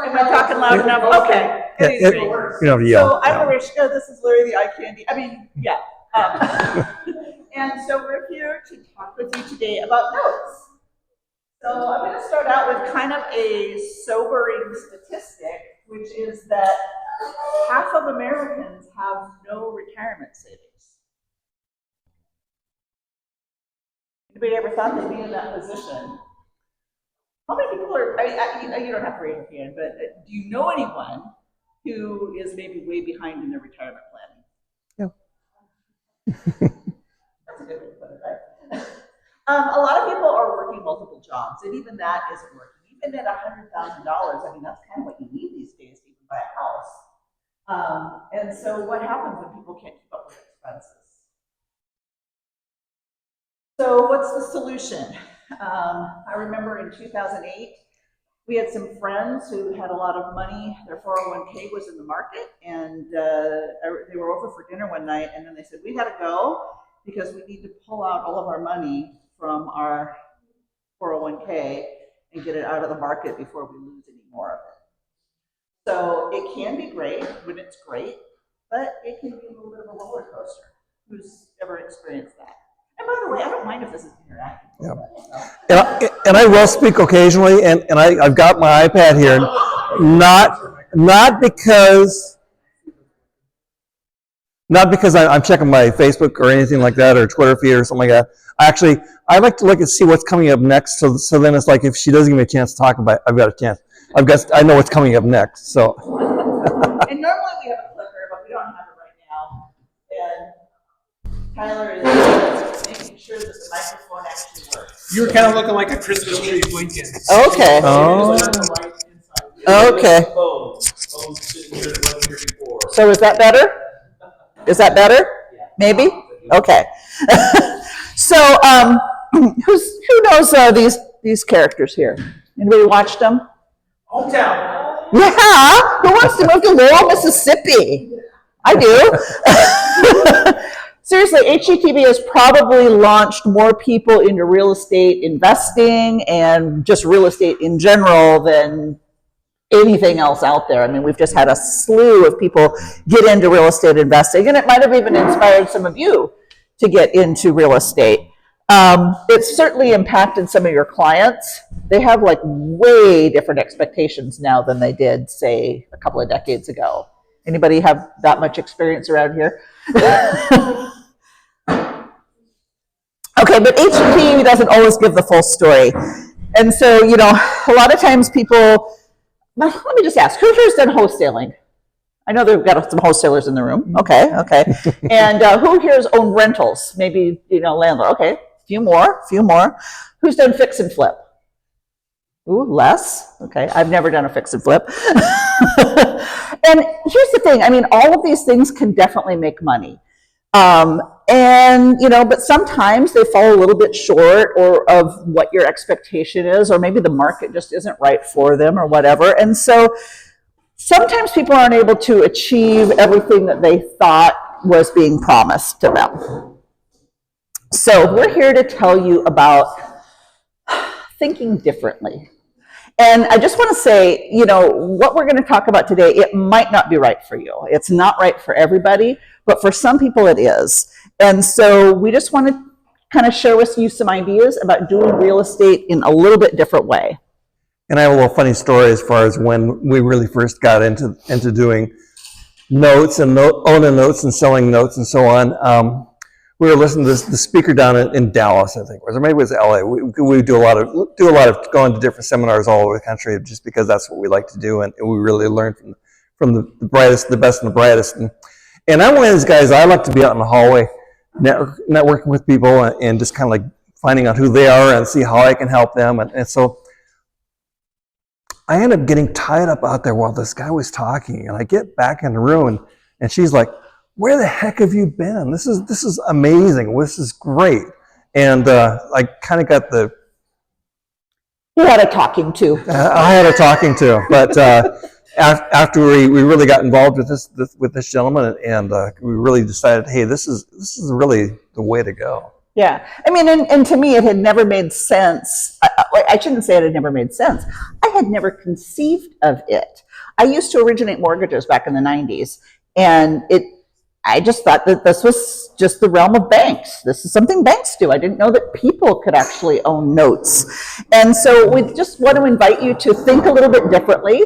Am I talking loud enough? Okay. So I'm Marishka. This is Larry the Eye Candy. Yeah. And so we're here to talk with you today about notes. So I'm going to start out with kind of a sobering statistic, which is that half of Americans have no retirement savings. Anybody ever thought they'd be in that position? How many people are, you don't have to raise your hand, but do you know anyone who is maybe way behind in their retirement planning? No. That's a good way to put it, right? A lot of people are working multiple jobs, and even that isn't working. Even at $100,000, that's kind of what you need these days to even buy a house. And so what happens when people can't keep up with expenses? So what's the solution? I remember in 2008, we had some friends who had a lot of money. Their 401k was in the market, and they were over for dinner one night, and then they said, we got to go because we need to pull out all of our money from our 401k and get it out of the market before we lose any more of it. So it can be great when it's great, but it can be a little bit of a roller coaster. Who's ever experienced that? And by the way, I don't mind if this is interactive. Yeah. And I will speak occasionally, and I've got my iPad here, not because I'm checking my Facebook or anything like that, or Twitter feed or something like that. I like to look and see what's coming up next. So then it's like if she doesn't give me a chance to talk about it, I've got a chance. I know what's coming up next. So. And normally we have a clicker, but we don't have it right now. And Tyler is making sure that the microphone actually works. You're kind of looking like a Christmas tree blinking. Okay. Oh. Okay. So is that better? Is that better? Maybe? Okay. So who knows these characters here? Anybody watched them? Hometown. Yeah. Who wants to move to Laurel, Mississippi? I do. Seriously, HGTV has probably launched more people into real estate investing and just real estate in general than anything else out there. We've just had a slew of people get into real estate investing, and it might have even inspired some of you to get into real estate. It's certainly impacted some of your clients. They have like way different expectations now than they did, say, a couple of decades ago. Anybody have that much experience around here? Okay, but HGTV doesn't always give the full story. And so, a lot of times people, let me just ask, who here's done wholesaling? I know they've got some wholesalers in the room. Okay. And who here's owned rentals? Maybe, landlord. Okay, few more. Who's done fix and flip? Ooh, less. Okay, I've never done a fix and flip. And here's the thing. All of these things can definitely make money. But sometimes they fall a little bit short or of what your expectation is, or maybe the market just isn't right for them or whatever. And so sometimes people aren't able to achieve everything that they thought was being promised to them. So we're here to tell you about thinking differently. And I just want to say, what we're going to talk about today, it might not be right for you. It's not right for everybody, but for some people it is. And so we just want to kind of share with you some ideas about doing real estate in a little bit different way. And I have a little funny story as far as when we really first got into doing notes and owning notes and selling notes and so on. We were listening to the speaker down in Dallas, I think, or maybe it was LA. We do a lot of going to different seminars all over the country just because that's what we like to do, and we really learn from the brightest, the best, and the brightest. And I'm one of these guys. I like to be out in the hallway, networking with people, and just kind of like finding out who they are and see how I can help them. And so I end up getting tied up out there while this guy was talking, and I get back in the room, and she's like, "Where the heck have you been? This is amazing. This is great." And I kind of got the. You had a talking to. I had a talking to, but after we really got involved with this gentleman, and we really decided, hey, this is really the way to go. Yeah. I mean, and to me, it had never made sense. I shouldn't say it had never made sense. I had never conceived of it. I used to originate mortgages back in the 90s, and I just thought that this was just the realm of banks. This is something banks do. I didn't know that people could actually own notes. And so we just want to invite you to think a little bit differently.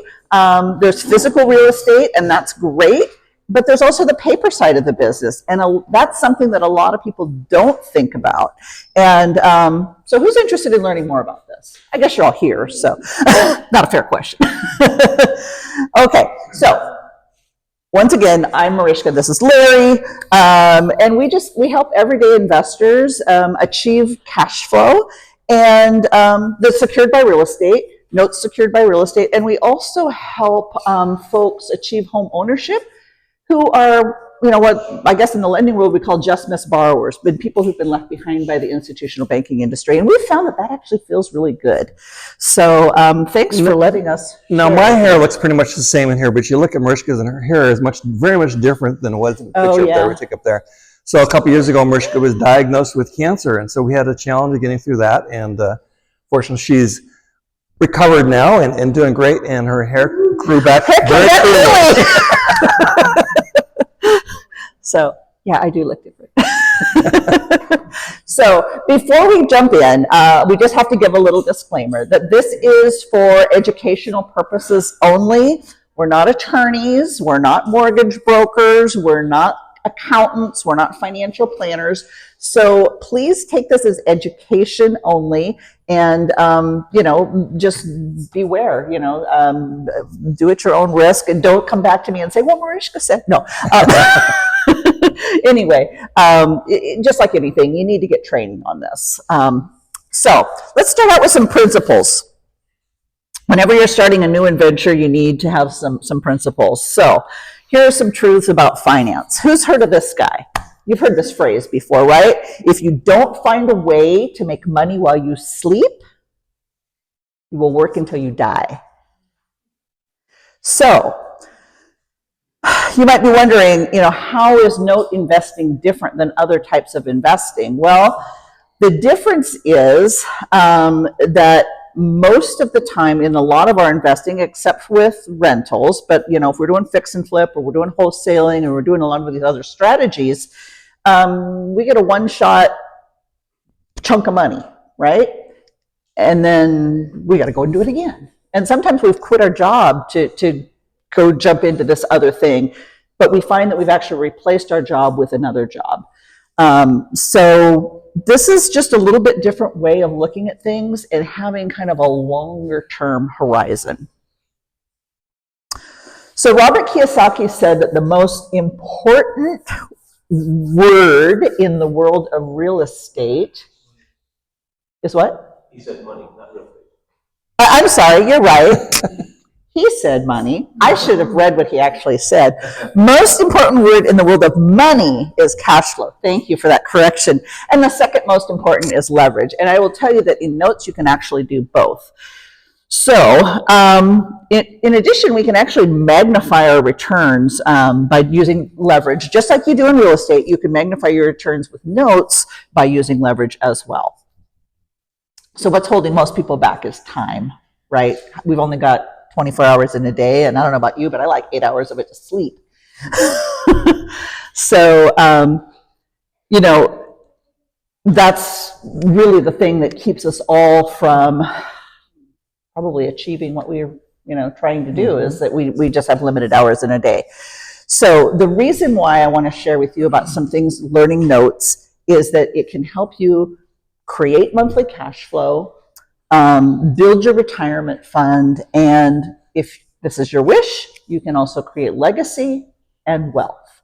There's physical real estate, and that's great. But there's also the paper side of the business, and that's something that a lot of people don't think about. And so who's interested in learning more about this? I guess you're all here, so not a fair question. Okay, so once again, I'm Marishka, this is Larry, and we help everyday investors achieve cash flow, and that's secured by real estate, notes secured by real estate, and we also help folks achieve home ownership who are, what I guess in the lending world we call just missed borrowers, but people who've been left behind by the institutional banking industry. And we've found that actually feels really good. So thanks for letting us Now, my hair looks pretty much the same in here, but you look at Marishka's and her hair is very much different than it was in the picture up there we took up there. So a couple years ago, Marishka was diagnosed with cancer, and so we had a challenge of getting through that. And fortunately, she's recovered now and doing great, and her hair grew back very quickly. So, yeah, I do look different. So, before we jump in, we just have to give a little disclaimer that this is for educational purposes only. We're not attorneys, we're not mortgage brokers, we're not accountants, we're not financial planners. So please take this as education only, and just beware. Do at your own risk, and don't come back to me and say, "Well, Marishka said no." Anyway, just like anything, you need to get training on this. So let's start out with some principles. Whenever you're starting a new adventure, you need to have some principles. So here are some truths about finance. Who's heard of this guy? You've heard this phrase before, right? If you don't find a way to make money while you sleep, you will work until you die. So you might be wondering, how is note investing different than other types of investing? Well, the difference is that most of the time in a lot of our investing, except with rentals, but if we're doing fix and flip, or we're doing wholesaling, or we're doing a lot of these other strategies, we get a one-shot chunk of money, right? And then we got to go and do it again. And sometimes we've quit our job to go jump into this other thing, but we find that we've actually replaced our job with another job. So this is just a little bit different way of looking at things and having kind of a longer term horizon. So Robert Kiyosaki said that the most important word in the world of real estate is what? He said money, not real estate. I'm sorry, you're right. He said money. I should have read what he actually said. Most important word in the world of money is cash flow. Thank you for that correction. And the second most important is leverage. And I will tell you that in notes, you can actually do both. So in addition, we can actually magnify our returns by using leverage. Just like you do in real estate, you can magnify your returns with notes by using leverage as well. So what's holding most people back is time, right? We've only got 24 hours in a day, and I don't know about you, but I like 8 hours of it to sleep. So, that's really the thing that keeps us all from probably achieving what we're, trying to do, is that we just have limited hours in a day. So the reason why I want to share with you about some things, learning notes, is that it can help you create monthly cash flow, build your retirement fund, and if this is your wish, you can also create legacy and wealth.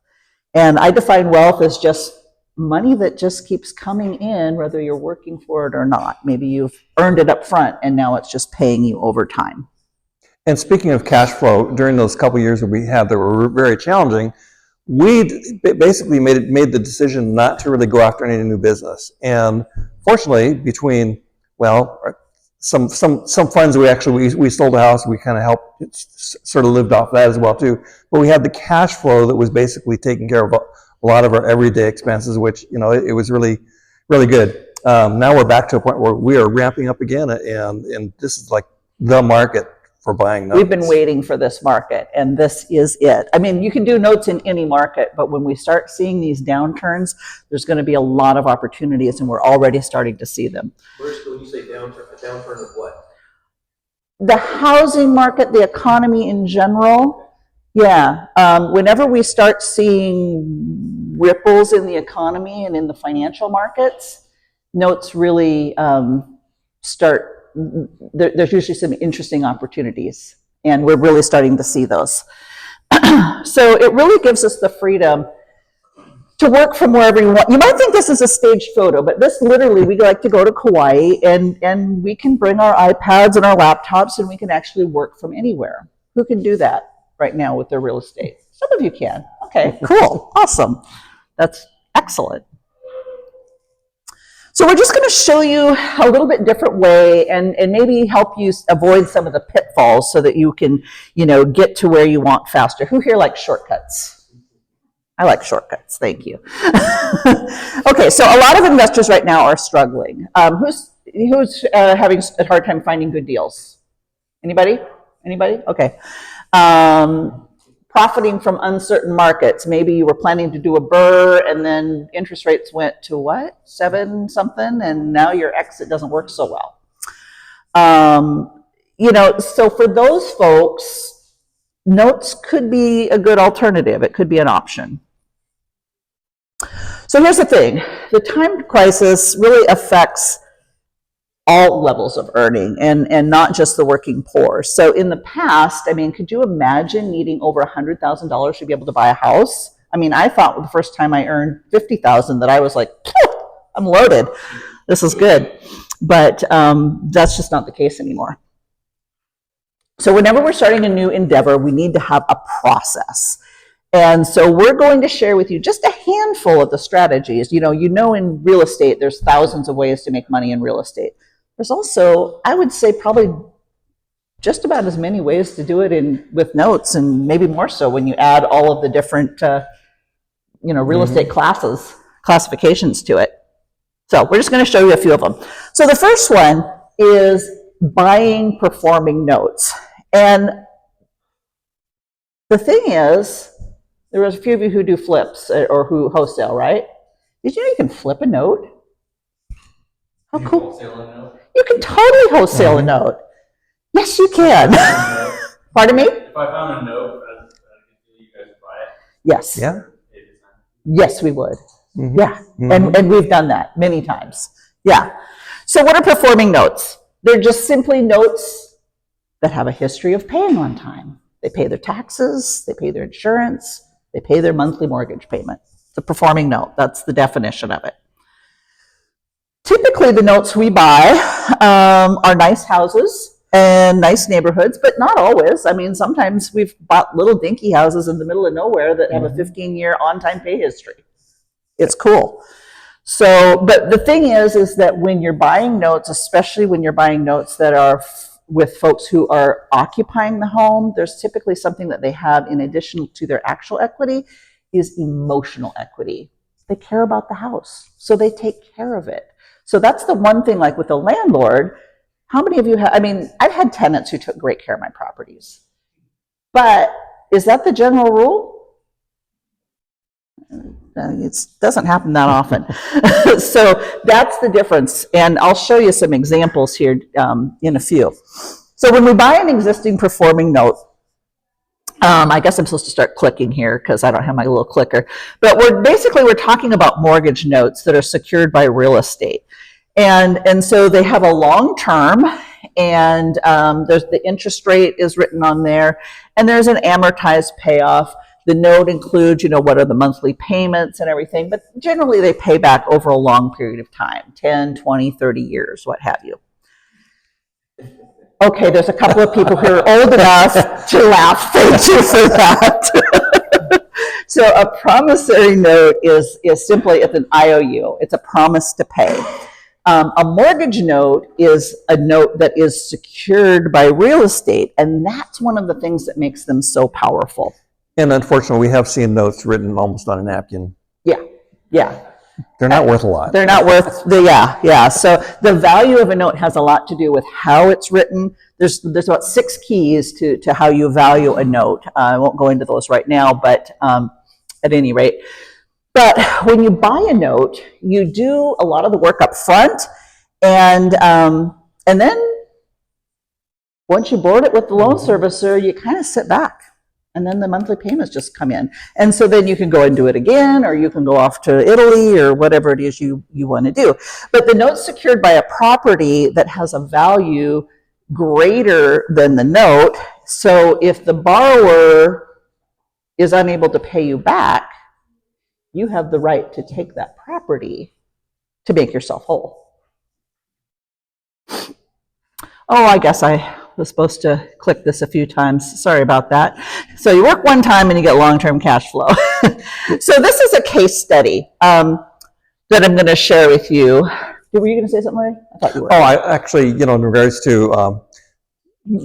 And I define wealth as just money that just keeps coming in, whether you're working for it or not. Maybe you've earned it up front and now it's just paying you over time. And speaking of cash flow, during those couple years that we had that were very challenging, we basically made the decision not to really go after any new business. And fortunately, between, some funds we sold a house, we kind of helped, sort of lived off that as well too. But we had the cash flow that was basically taking care of a lot of our everyday expenses, which, it was really really good. Now we're back to a point where we are ramping up again, and this is like the market for buying notes. We've been waiting for this market, and this is it. I mean, you can do notes in any market, but when we start seeing these downturns, there's going to be a lot of opportunities, and we're already starting to see them. Marishka, when you say downturn, a downturn of what? The housing market, the economy in general, yeah. Whenever we start seeing ripples in the economy and in the financial markets, notes really start. There's usually some interesting opportunities, and we're really starting to see those. So it really gives us the freedom to work from wherever you want. You might think this is a staged photo, but this literally, we like to go to Kauai, and we can bring our iPads and our laptops, and we can actually work from anywhere. Who can do that right now with their real estate? Some of you can. Okay, cool, awesome. That's excellent. So we're just going to show you a little bit different way, and maybe help you avoid some of the pitfalls so that you can, get to where you want faster. Who here likes shortcuts? I like shortcuts, thank you. Okay, so a lot of investors right now are struggling. Who's having a hard time finding good deals? Anybody? Okay. Profiting from uncertain markets. Maybe you were planning to do a BRRRR, and then interest rates went to what? 7 something, and now your exit doesn't work so well. So for those folks, notes could be a good alternative. It could be an option. So here's the thing. The time crisis really affects all levels of earning, and not just the working poor. So in the past, could you imagine needing over $100,000 to be able to buy a house? I thought the first time I earned $50,000 that I was like, I'm loaded. This is good. But that's just not the case anymore. So whenever we're starting a new endeavor, we need to have a process. And so we're going to share with you just a handful of the strategies. In real estate, there's thousands of ways to make money in real estate. There's also, I would say, probably just about as many ways to do it with notes, and maybe more so when you add all of the different, real estate classifications to it. So we're just going to show you a few of them. So the first one is buying performing notes. And the thing is, there was a few of you who do flips or who wholesale, right? Did you know you can flip a note? How cool. You can totally wholesale a note. Yes, you can. Pardon me? If I found a note, you guys would buy it? Yes. Yeah. Yes, we would. Mm-hmm. Yeah. Mm-hmm. And we've done that many times. Yeah. So what are performing notes? They're just simply notes that have a history of paying on time. They pay their taxes, they pay their insurance, they pay their monthly mortgage payment. It's a performing note. That's the definition of it. Typically, the notes we buy are nice houses and nice neighborhoods, but not always. Sometimes we've bought little dinky houses in the middle of nowhere that have a 15-year on-time pay history. It's cool. So, but the thing is that when you're buying notes, especially when you're buying notes that are with folks who are occupying the home, there's typically something that they have in addition to their actual equity is emotional equity. They care about the house, so they take care of it. So that's the one thing, like with a landlord, how many of you have, I've had tenants who took great care of my properties. But is that the general rule? It doesn't happen that often. So that's the difference. And I'll show you some examples here in a few. So when we buy an existing performing note, I guess I'm supposed to start clicking here because I don't have my little clicker. But we're talking about mortgage notes that are secured by real estate. And so they have a long term, and there's the interest rate is written on there, and there's an amortized payoff. The note includes, what are the monthly payments and everything, but generally they pay back over a long period of time, 10, 20, 30 years, what have you. Okay, there's a couple of people who are old enough to laugh. Thank you for that. So a promissory note is simply, it's an IOU. It's a promise to pay. A mortgage note is a note that is secured by real estate, and that's one of the things that makes them so powerful. And unfortunately, we have seen notes written almost on a napkin. Yeah. They're not worth a lot. They're not worth yeah. So the value of a note has a lot to do with how it's written. There's about 6 keys to how you value a note. I won't go into those right now, but at any rate. But when you buy a note, you do a lot of the work up front, and then once you board it with the loan servicer, you kind of sit back, and then the monthly payments just come in. And so then you can go and do it again, or you can go off to Italy or whatever it is you want to do. But the note's secured by a property that has a value greater than the note. So if the borrower is unable to pay you back, you have the right to take that property to make yourself whole. Oh, I guess I was supposed to click this a few times. Sorry about that. So you work one time and you get long-term cash flow. So this is a case study that I'm going to share with you. Were you going to say something, Larry? I thought you were. Oh, I actually, in regards to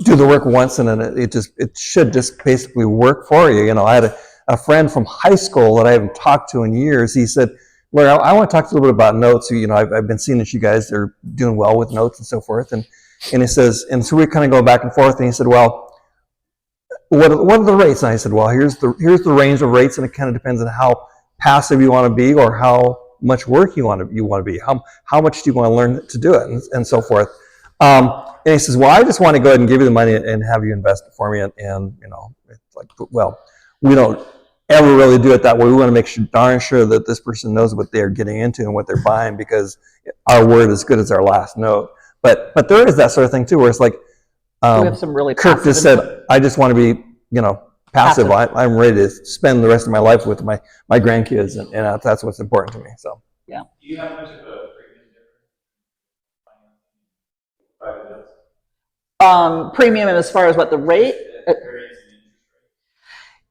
do the work once and then it should just basically work for you. I had a friend from high school that I haven't talked to in years. He said, Larry, I want to talk to you a little bit about notes. I've been seeing that you guys are doing well with notes and so forth. And he says, and so we kind of go back and forth, and he said, well, what are the rates? And I said, well, here's the range of rates, and it kind of depends on how passive you want to be or how much work you want to be. How much do you want to learn to do it, and so forth. And he says, well, I just want to go ahead and give you the money and have you invest it for me. And it's like, well, we don't ever really do it that way. We want to make darn sure that this person knows what they're getting into and what they're buying, because our word is good as our last note. But there is that sort of thing too, where it's like, we have some really Kirk just said, I just want to be, passive. I'm ready to spend the rest of my life with my grandkids, and that's what's important to me. So yeah. Do you have much of a premium difference? Premium as far as what the rate?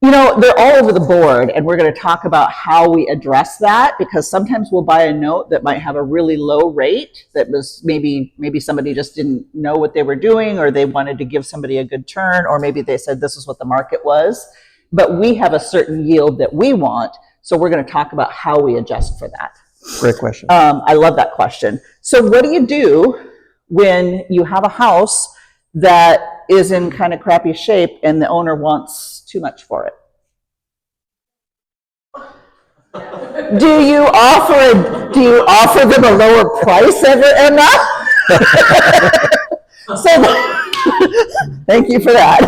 They're all over the board, and we're going to talk about how we address that, because sometimes we'll buy a note that might have a really low rate that was maybe somebody just didn't know what they were doing, or they wanted to give somebody a good turn, or maybe they said this is what the market was. But we have a certain yield that we want, so we're going to talk about how we adjust for that. Great question. I love that question. So what do you do when you have a house that is in kind of crappy shape and the owner wants too much for it? Do you offer them a lower price ever, Emma? Thank you for that.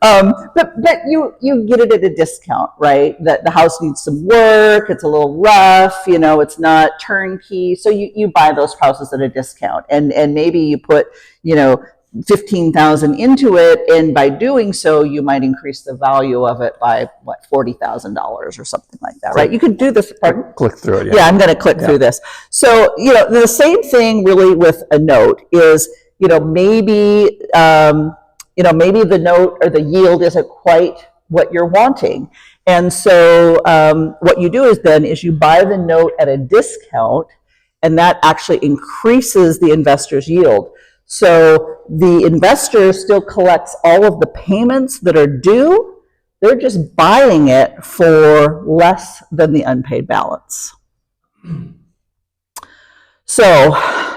But you get it at a discount, right? That the house needs some work, it's a little rough, it's not turnkey. So you buy those houses at a discount, and maybe you put, $15,000 into it, and by doing so, you might increase the value of it by $40,000 or something like that, right? You could do this. Pardon? Click through it. Yeah, I'm going to click through this. So the same thing really with a note is maybe the note or the yield isn't quite what you're wanting, and so what you do is you buy the note at a discount, and that actually increases the investor's yield. So the investor still collects all of the payments that are due. They're just buying it for less than the unpaid balance. So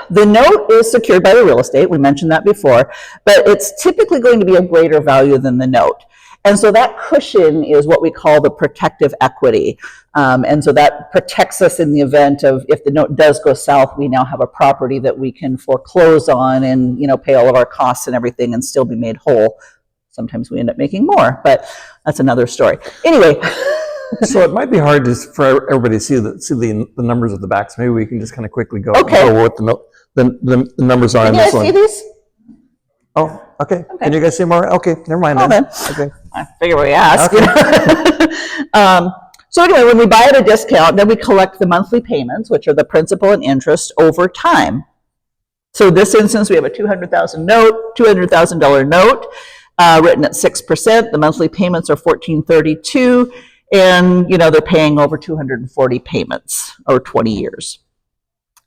the note is secured by the real estate. We mentioned that before, but it's typically going to be of greater value than the note. And so that cushion is what we call the protective equity. And so that protects us in the event of, if the note does go south, we now have a property that we can foreclose on and, pay all of our costs and everything and still be made whole. Sometimes we end up making more, but that's another story. Anyway. So it might be hard for everybody to see the numbers at the back. So maybe we can just kind of quickly go over what the numbers are on this one. Can you guys see these? Oh, okay. Can you guys see more? Okay, never mind then. Okay. I figure we ask. Okay. So anyway, when we buy at a discount, then we collect the monthly payments, which are the principal and interest over time. So in this instance, we have a $200,000 note written at 6%. The monthly payments are $1,432, and they're paying over 240 payments over 20 years.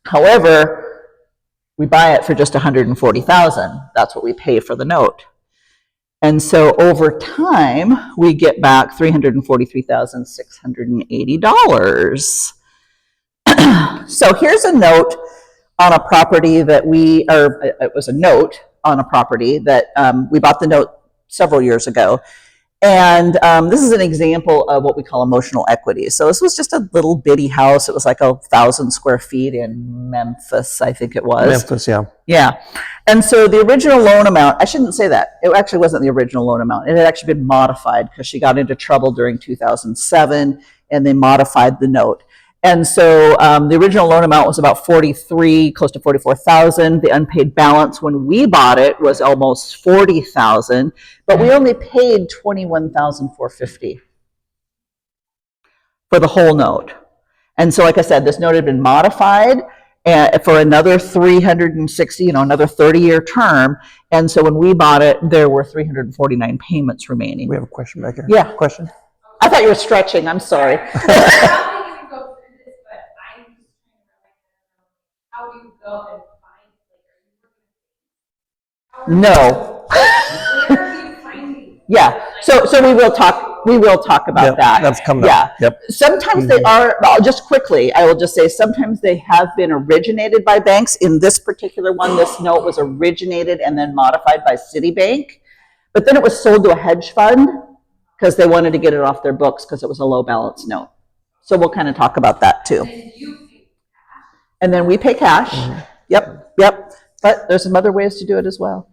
However, we buy it for just $140,000. That's what we pay for the note. And so over time, we get back $343,680. So here's a note on a property that it was a note on a property that we bought the note several years ago. And this is an example of what we call emotional equity. So this was just a little bitty house. It was like 1,000 square feet in Memphis, I think it was. Memphis, yeah. Yeah. And so the original loan amount, I shouldn't say that. It actually wasn't the original loan amount. It had actually been modified because she got into trouble during 2007 and they modified the note. And so the original loan amount was about 43, close to 44,000. The unpaid balance when we bought it was almost 40,000, but we only paid 21,450 for the whole note. And so, like I said, this note had been modified for another 360, another 30-year term. And so when we bought it, there were 349 payments remaining. We have a question back here. Yeah. Question? I thought you were stretching. I'm sorry. No. Yeah. So we will talk about that. That's coming up. Yep. Sometimes they are, just quickly, I will just say sometimes they have been originated by banks. In this particular one, this note was originated and then modified by Citibank, but then it was sold to a hedge fund because they wanted to get it off their books because it was a low balance note. So we'll kind of talk about that too. And then we pay cash. Mm-hmm. Yep. But there's some other ways to do it as well.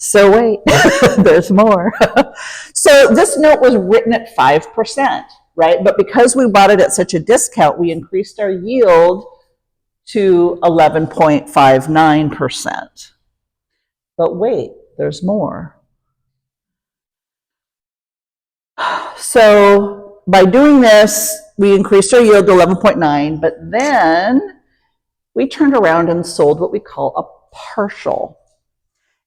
So wait, there's more. So this note was written at 5%, right? But because we bought it at such a discount, we increased our yield to 11.59%. But wait, there's more. So by doing this, we increased our yield to 11.9, but then we turned around and sold what we call a partial.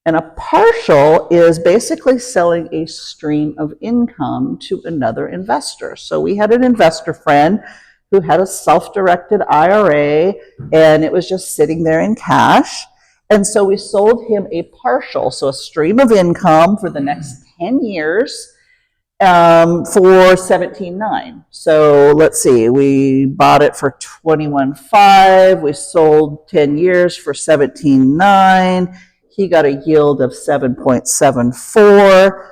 And a partial is basically selling a stream of income to another investor. So we had an investor friend who had a self-directed IRA, and it was just sitting there in cash. And so we sold him a partial, so a stream of income for the next 10 years for $17,900. So let's see, we bought it for $21,500. We sold 10 years for $17,900. He got a yield of 7.74.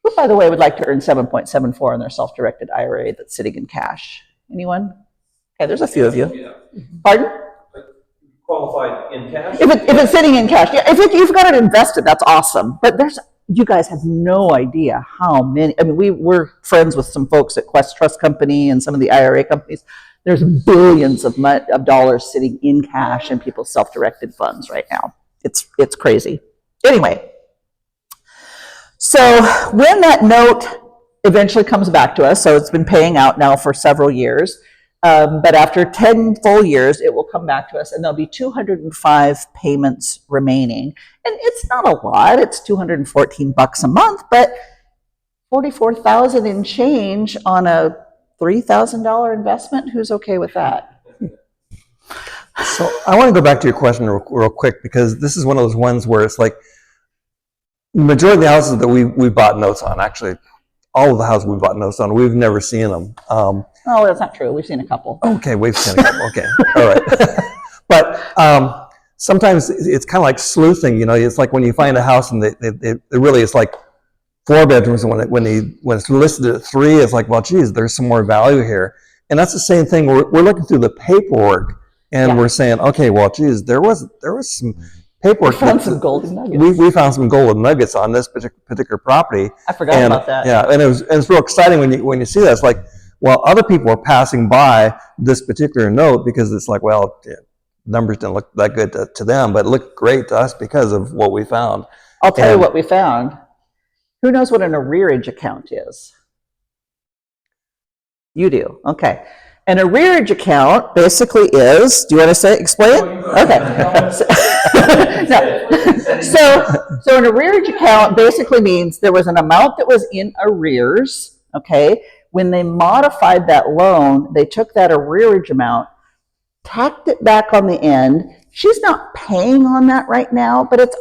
Who, by the way, would like to earn 7.74 in their self-directed IRA that's sitting in cash? Anyone? Okay, there's a few of you. Yeah. Pardon? Qualified in cash? If it's sitting in cash, yeah. If you've got it invested, that's awesome. But you guys have no idea how many. I mean, we're friends with some folks at Quest Trust Company and some of the IRA companies. There's billions of dollars sitting in cash in people's self-directed funds right now. It's crazy. Anyway, so when that note eventually comes back to us, so it's been paying out now for several years, but after 10 full years, it will come back to us, and there'll be 205 payments remaining. And it's not a lot. It's $214 a month, but $44,000 in change on a $3,000 investment. Who's okay with that? So I want to go back to your question real quick, because this is one of those ones where it's like the majority of the houses that we bought notes on, actually all of the houses we bought notes on, we've never seen them. Oh, that's not true. We've seen a couple. Okay, we've seen a couple. Okay, all right. But sometimes it's kind of like sleuthing. It's like when you find a house and they really, it's like 4 bedrooms, and when it's listed at 3, it's like, well, geez, there's some more value here. And that's the same thing. We're looking through the paperwork. And we're saying, okay, well, geez, there was some paperwork. We found some golden nuggets. We found some golden nuggets on this particular property. I forgot about that. Yeah, and it's real exciting when you see that. It's like, well, other people are passing by this particular note because it's like, well, numbers didn't look that good to them, but it looked great to us because of what we found. I'll tell you what we found. Who knows what an arrearage account is? You do. Okay. An arrearage account basically is, do you want to explain it? Okay. So an arrearage account basically means there was an amount that was in arrears, okay? When they modified that loan, they took that arrearage amount tacked it back on the end. She's not paying on that right now, but it's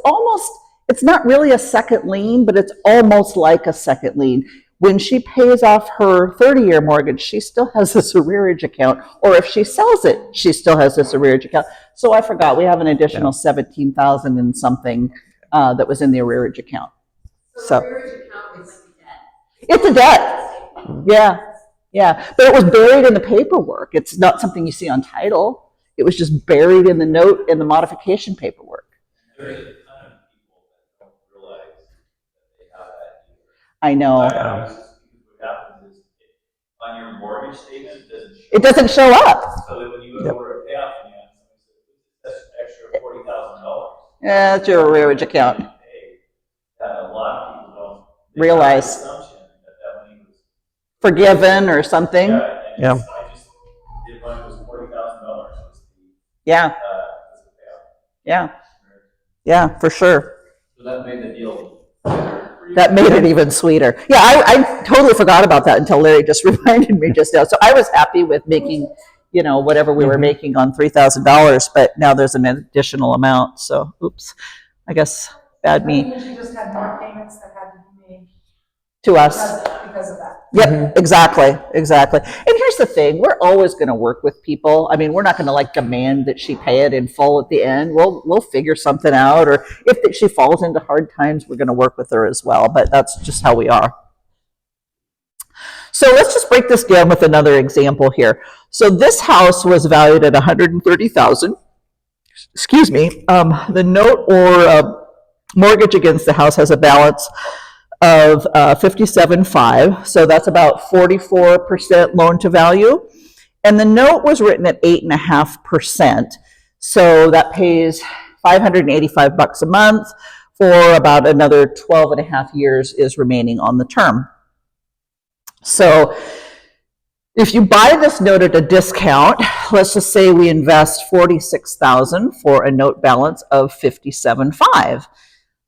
not really a second lien, but it's almost like a second lien. When she pays off her 30-year mortgage, she still has this arrearage account, or if she sells it, she still has this arrearage account. So I forgot, we have an additional 17,000 and something that was in the arrearage account. So arrearage account is like debt. it's a debt. Yeah. But it was buried in the paperwork. It's not something you see on title. It was just buried in the note in the modification paperwork. There's a ton of people that don't realize that they have that either. I know. What happens is on your mortgage statement, It doesn't show up. So that when you go over a payoff finance, that's extra $40,000. Yeah, it's your arrearage account. That a lot of people don't Realize. Assumption that money was Forgiven or something. Yeah. I just did one. It was $40,000. Yeah. Yeah, for sure. So that made the deal. That made it even sweeter. Yeah, I totally forgot about that until Larry just reminded me just now. So I was happy with making, whatever we were making on $3,000, but now there's an additional amount. So, oops, I guess bad me. You just had more payments that had to be made To us. because of that. Yep, exactly. And here's the thing, we're always going to work with people. I mean, we're not going to demand that she pay it in full at the end. We'll figure something out, or if she falls into hard times, we're going to work with her as well, but that's just how we are. So let's just break this down with another example here. So this house was valued at $130,000. Excuse me. The note or mortgage against the house has a balance of 57.5, so that's about 44% loan to value. And the note was written at 8.5%, so that pays $585 a month for about another 12 and a half years is remaining on the term. So if you buy this note at a discount, let's just say we invest $46,000 for a note balance of $57.5.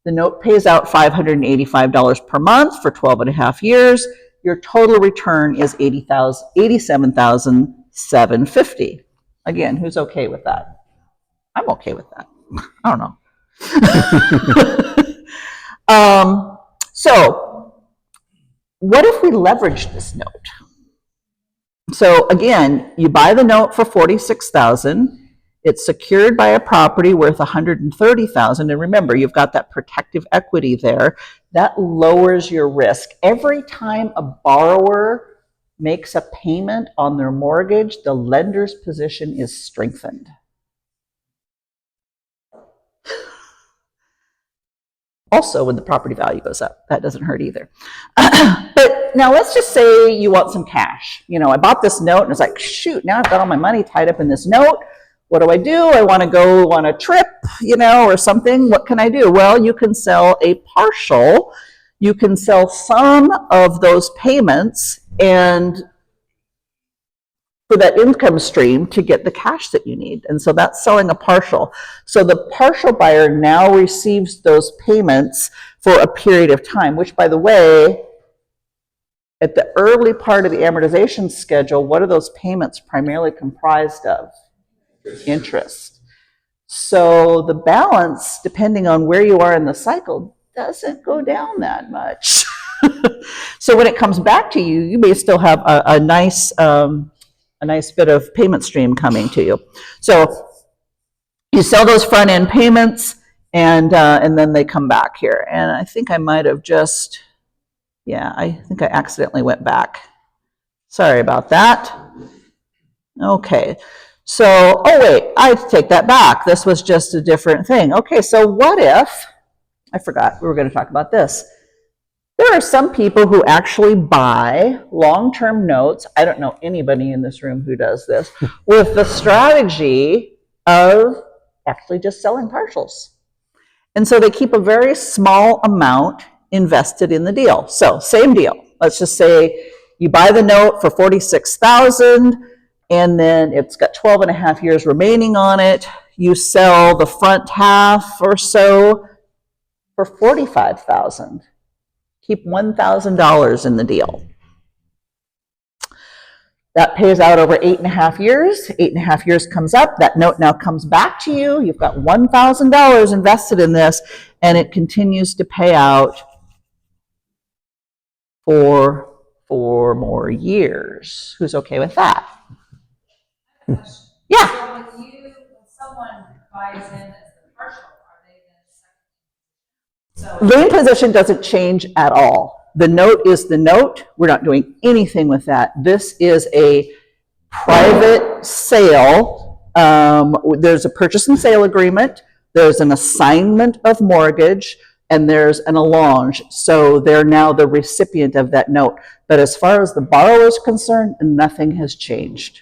The note pays out $585 per month for 12 and a half years. Your total return is $87,750. Again, who's okay with that? I'm okay with that. I don't know. So what if we leverage this note? So again, you buy the note for $46,000. It's secured by a property worth $130,000. And remember, you've got that protective equity there. That lowers your risk. Every time a borrower makes a payment on their mortgage, the lender's position is strengthened. Also, when the property value goes up, that doesn't hurt either. But now let's just say you want some cash. I bought this note and it's like, shoot, now I've got all my money tied up in this note. What do? I want to go on a trip, or something. What can I do? Well, you can sell a partial. You can sell some of those payments and for that income stream to get the cash that you need. And so that's selling a partial. So the partial buyer now receives those payments for a period of time, which, by the way, at the early part of the amortization schedule, what are those payments primarily comprised of? Interest. So the balance, depending on where you are in the cycle, doesn't go down that much. So when it comes back to you, you may still have a nice bit of payment stream coming to you. So you sell those front end payments, and then they come back here. And I think I might have just, I think I accidentally went back. Sorry about that. Okay. So, I take that back. This was just a different thing. Okay, so what if, I forgot we were going to talk about this. There are some people who actually buy long-term notes, I don't know anybody in this room who does this, with the strategy of actually just selling partials. And so they keep a very small amount invested in the deal. So, same deal. Let's just say you buy the note for $46,000, and then it's got 12 and a half years remaining on it. You sell the front half or so for $45,000. Keep $1,000 in the deal. That pays out over 8.5 years. 8.5 years comes up. That note now comes back to you. You've got $1,000 invested in this, and it continues to pay out for 4 more years. Who's okay with that? Yeah. So when someone buys in as the partial, are they then second? So Lien position doesn't change at all. The note is the note. We're not doing anything with that. This is a private sale. There's a purchase and sale agreement. There's an assignment of mortgage, and there's an allonge. So they're now the recipient of that note. But as far as the borrower is concerned, nothing has changed.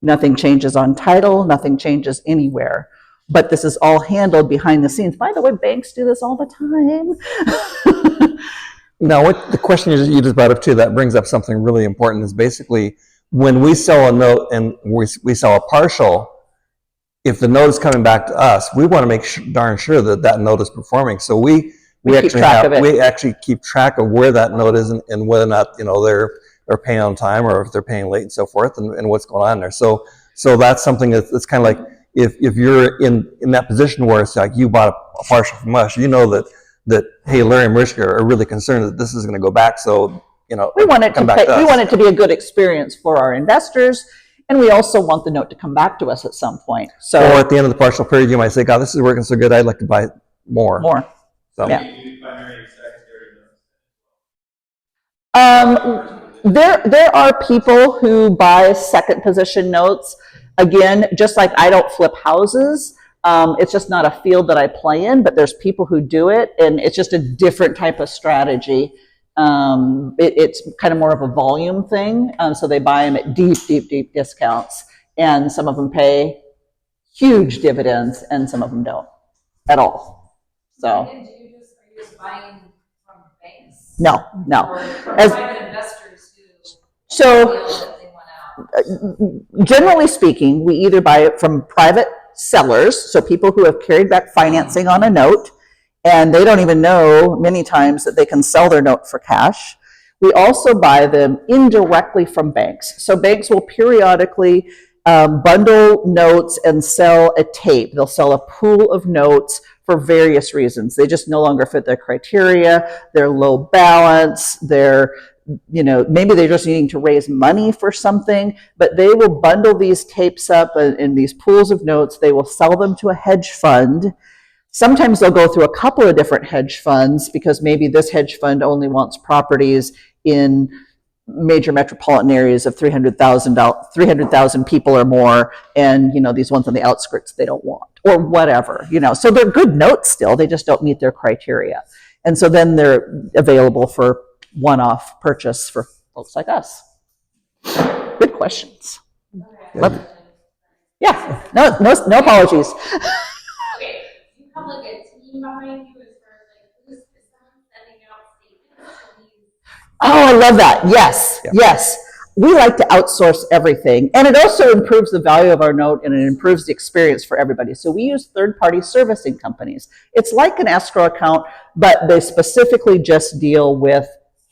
Nothing changes on title, nothing changes anywhere. But this is all handled behind the scenes. By the way, banks do this all the time. Now, what the question you just brought up too, that brings up something really important, is basically when we sell a note and we sell a partial, if the note is coming back to us, we want to make darn sure that that note is performing. So we actually keep track of where that note is and whether or not they're paying on time or if they're paying late and so forth, and what's going on there. So that's something that's kind of like if you're in that position where it's like you bought a partial from us, you know that hey, Larry and Marishka are really concerned that this is going to go back. So we want it to be a good experience for our investors, and we also want the note to come back to us at some point. So, or at the end of the partial period, you might say, God, this is working so good, I'd like to buy more. So. Yeah. You primary and secondary notes. There are people who buy second position notes. Again, just like I don't flip houses, it's just not a field that I play in, but there's people who do it, and it's just a different type of strategy. It's kind of more of a volume thing, so they buy them at deep discounts, and some of them pay huge dividends, and some of them don't at all. So. are you just buying from banks? No. Or from private investors who So, feel that they want out? generally speaking, we either buy it from private sellers, so people who have carried back financing on a note, and they don't even know many times that they can sell their note for cash. We also buy them indirectly from banks. So banks will periodically bundle notes and sell a tape. They'll sell a pool of notes for various reasons. They just no longer fit their criteria. They're low balance. They're maybe they're just needing to raise money for something, but they will bundle these tapes up in these pools of notes. They will sell them to a hedge fund. Sometimes they'll go through a couple of different hedge funds because maybe this hedge fund only wants properties in major metropolitan areas of 300,000 people or more, and these ones on the outskirts they don't want, or whatever. So they're good notes still. They just don't meet their criteria, and so then they're available for one-off purchase for folks like us. Good questions. Yeah. No apologies. Okay, do you have like a team behind you as far as who's someone sending out statements to these? Oh, I love that. Yes. Yeah. Yes. We like to outsource everything. And it also improves the value of our note, and it improves the experience for everybody. So we use third-party servicing companies. It's like an escrow account, but they specifically just deal with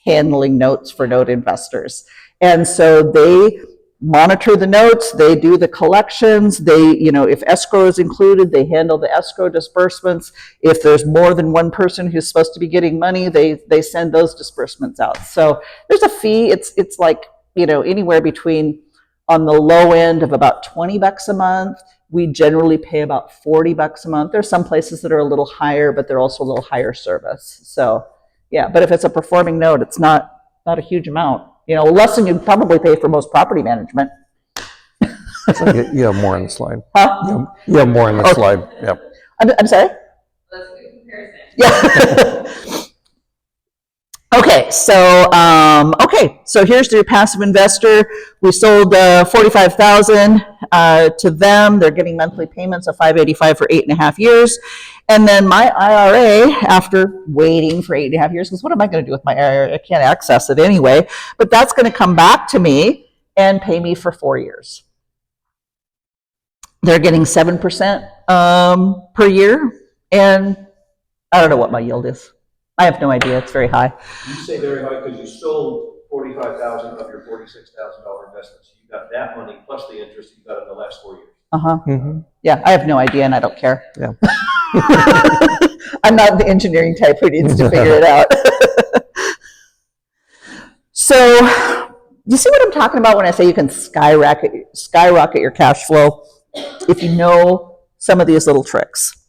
handling notes for note investors. And so they monitor the notes, they do the collections, if escrow is included, they handle the escrow disbursements. If there's more than one person who's supposed to be getting money, they send those disbursements out. So there's a fee. It's like, anywhere between, on the low end of about $20 a month. We generally pay about $40 a month. There's some places that are a little higher, but they're also a little higher service. So yeah, but if it's a performing note, it's not a huge amount. Less than you'd probably pay for most property management. So you have more on the slide. Huh? You have more on the slide. Yep. I'm sorry? That's a good comparison. Yeah. Okay, so here's your passive investor. We sold $45,000 to them. They're getting monthly payments of $585 for 8.5 years. And then my IRA, after waiting for 8.5 years, because what am I going to do with my IRA? I can't access it anyway. But that's going to come back to me and pay me for 4 years. They're getting 7% per year, and I don't know what my yield is. I have no idea. It's very high. You say very high because you sold $45,000 of your $46,000 investment. So you got that money plus the interest you got in the last 4 years. Yeah, I have no idea and I don't care. Yeah. I'm not the engineering type who needs to figure it out. So, you see what I'm talking about when I say you can skyrocket your cash flow if you know some of these little tricks.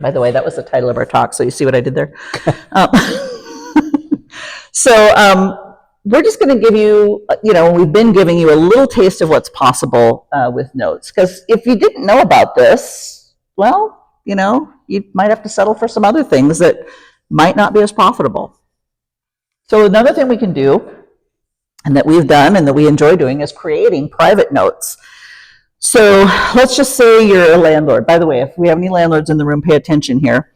By the way, that was the title of our talk, so you see what I did there? We're just going to give you, we've been giving you a little taste of what's possible with notes. Because if you didn't know about this, well, you might have to settle for some other things that might not be as profitable. So another thing we can do, and that we've done and that we enjoy doing, is creating private notes. So let's just say you're a landlord. By the way, if we have any landlords in the room, pay attention here.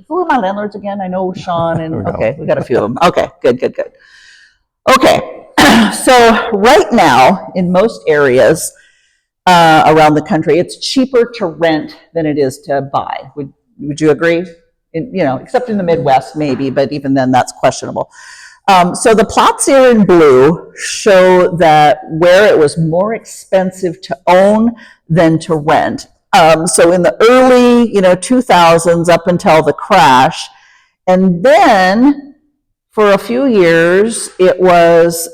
Who are my landlords again? I know Sean and, okay, we got a few of them. Okay, good. Okay, so right now, in most areas around the country, it's cheaper to rent than it is to buy. Would you agree? Except in the Midwest, maybe, but even then, that's questionable. So the plots here in blue show that where it was more expensive to own than to rent. So in the early, 2000s up until the crash, and then for a few years it was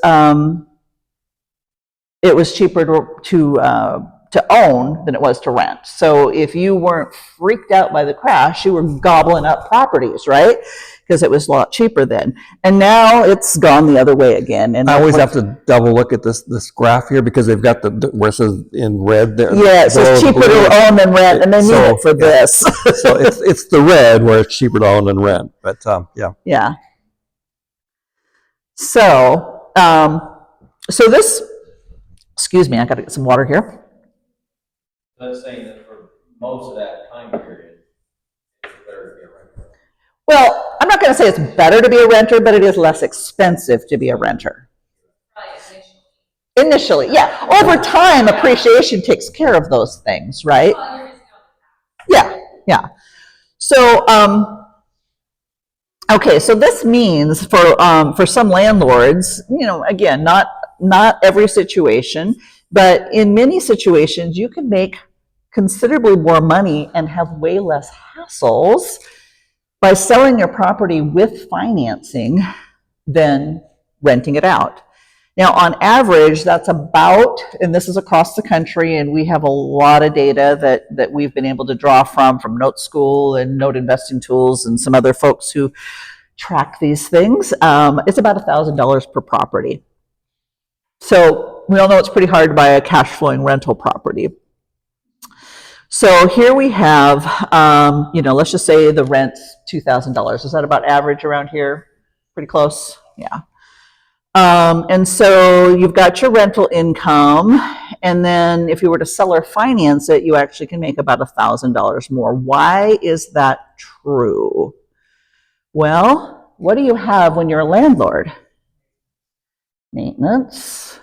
cheaper to own than it was to rent. So if you weren't freaked out by the crash, you were gobbling up properties, right? Because it was a lot cheaper then. And now it's gone the other way again. And I always have to double look at this graph here because they've got where it says in red there. Yeah, it says cheaper to own than rent, and they need it for this. So it's the red where it's cheaper to own than rent. But yeah. Yeah. So this, excuse me, I got to get some water here. That's saying that for most of that time period, it's better to be a renter. Well, I'm not going to say it's better to be a renter, but it is less expensive to be a renter. Initially, yeah. Over time, appreciation takes care of those things, right? Yeah. So, okay, so this means for some landlords, again, not every situation, but in many situations, you can make considerably more money and have way less hassles by selling your property with financing than renting it out. Now, on average, that's about, and this is across the country, and we have a lot of data that we've been able to draw from Note School and Note Investing Tools and some other folks who track these things. It's about $1,000 per property. So we all know it's pretty hard to buy a cash flowing rental property. So here we have, let's just say the rent's $2,000. Is that about average around here? Pretty close? Yeah. And so you've got your rental income, and then if you were to sell or finance it, you actually can make about $1,000 more. Why is that true? Well, what do you have when you're a landlord? Maintenance,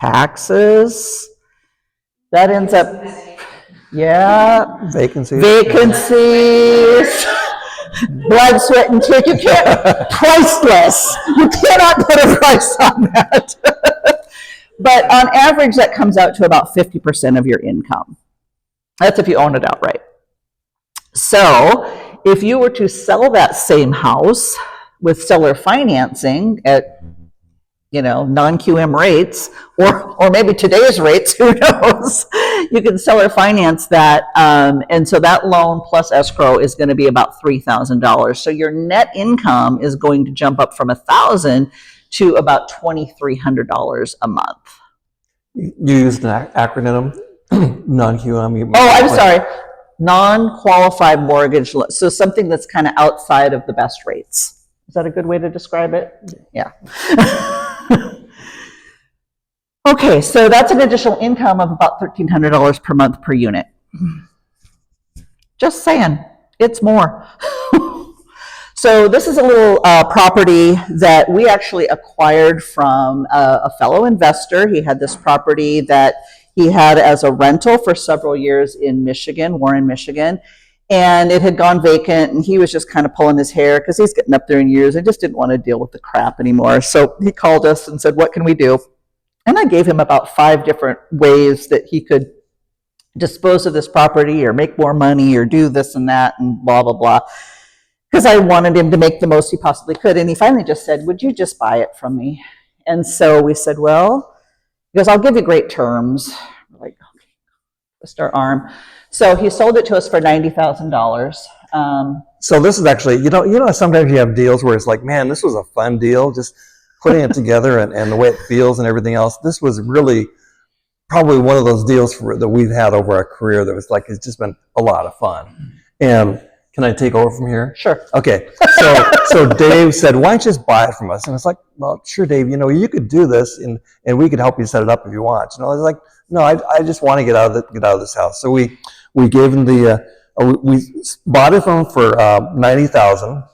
taxes, that ends up, yeah. Vacancies. Blood, sweat, and tears. You can't, priceless. You cannot put a price on that. But on average, that comes out to about 50% of your income. That's if you own it outright. So if you were to sell that same house with seller financing at non-QM rates, or maybe today's rates, who knows? You can seller finance that, and so that loan plus escrow is going to be about $3,000. So your net income is going to jump up from $1,000 to about $2,300 a month. You used an acronym, non-QM. Oh, I'm sorry. Non-qualified mortgage loan. So something that's kind of outside of the best rates. Is that a good way to describe it? Yeah. Okay, so that's an additional income of about $1,300 per month per unit. Just saying, it's more. So this is a little property that we actually acquired from a fellow investor. He had this property that he had as a rental for several years in Michigan, Warren, Michigan. and it had gone vacant, and he was just kind of pulling his hair because he's getting up there in years and just didn't want to deal with the crap anymore. So he called us and said, what can we do? And I gave him about 5 different ways that he could dispose of this property or make more money or do this and that and blah, blah, blah. Because I wanted him to make the most he possibly could. And he finally just said, would you just buy it from me? And so we said, well, he goes, I'll give you great terms. We're like, okay, twist our arm. So he sold it to us for $90,000. So this is actually, sometimes you have deals where it's like, man, this was a fun deal, just putting it together and the way it feels and everything else. This was really probably one of those deals that we've had over our career that was like, it's just been a lot of fun. And can I take over from here? Sure. Okay. So Dave said, why don't you just buy it from us? And it's like, well, sure, Dave, you could do this and we could help you set it up if you want. I was like, no, I just want to get out of this house. So we gave him we bought it from him for $90,000.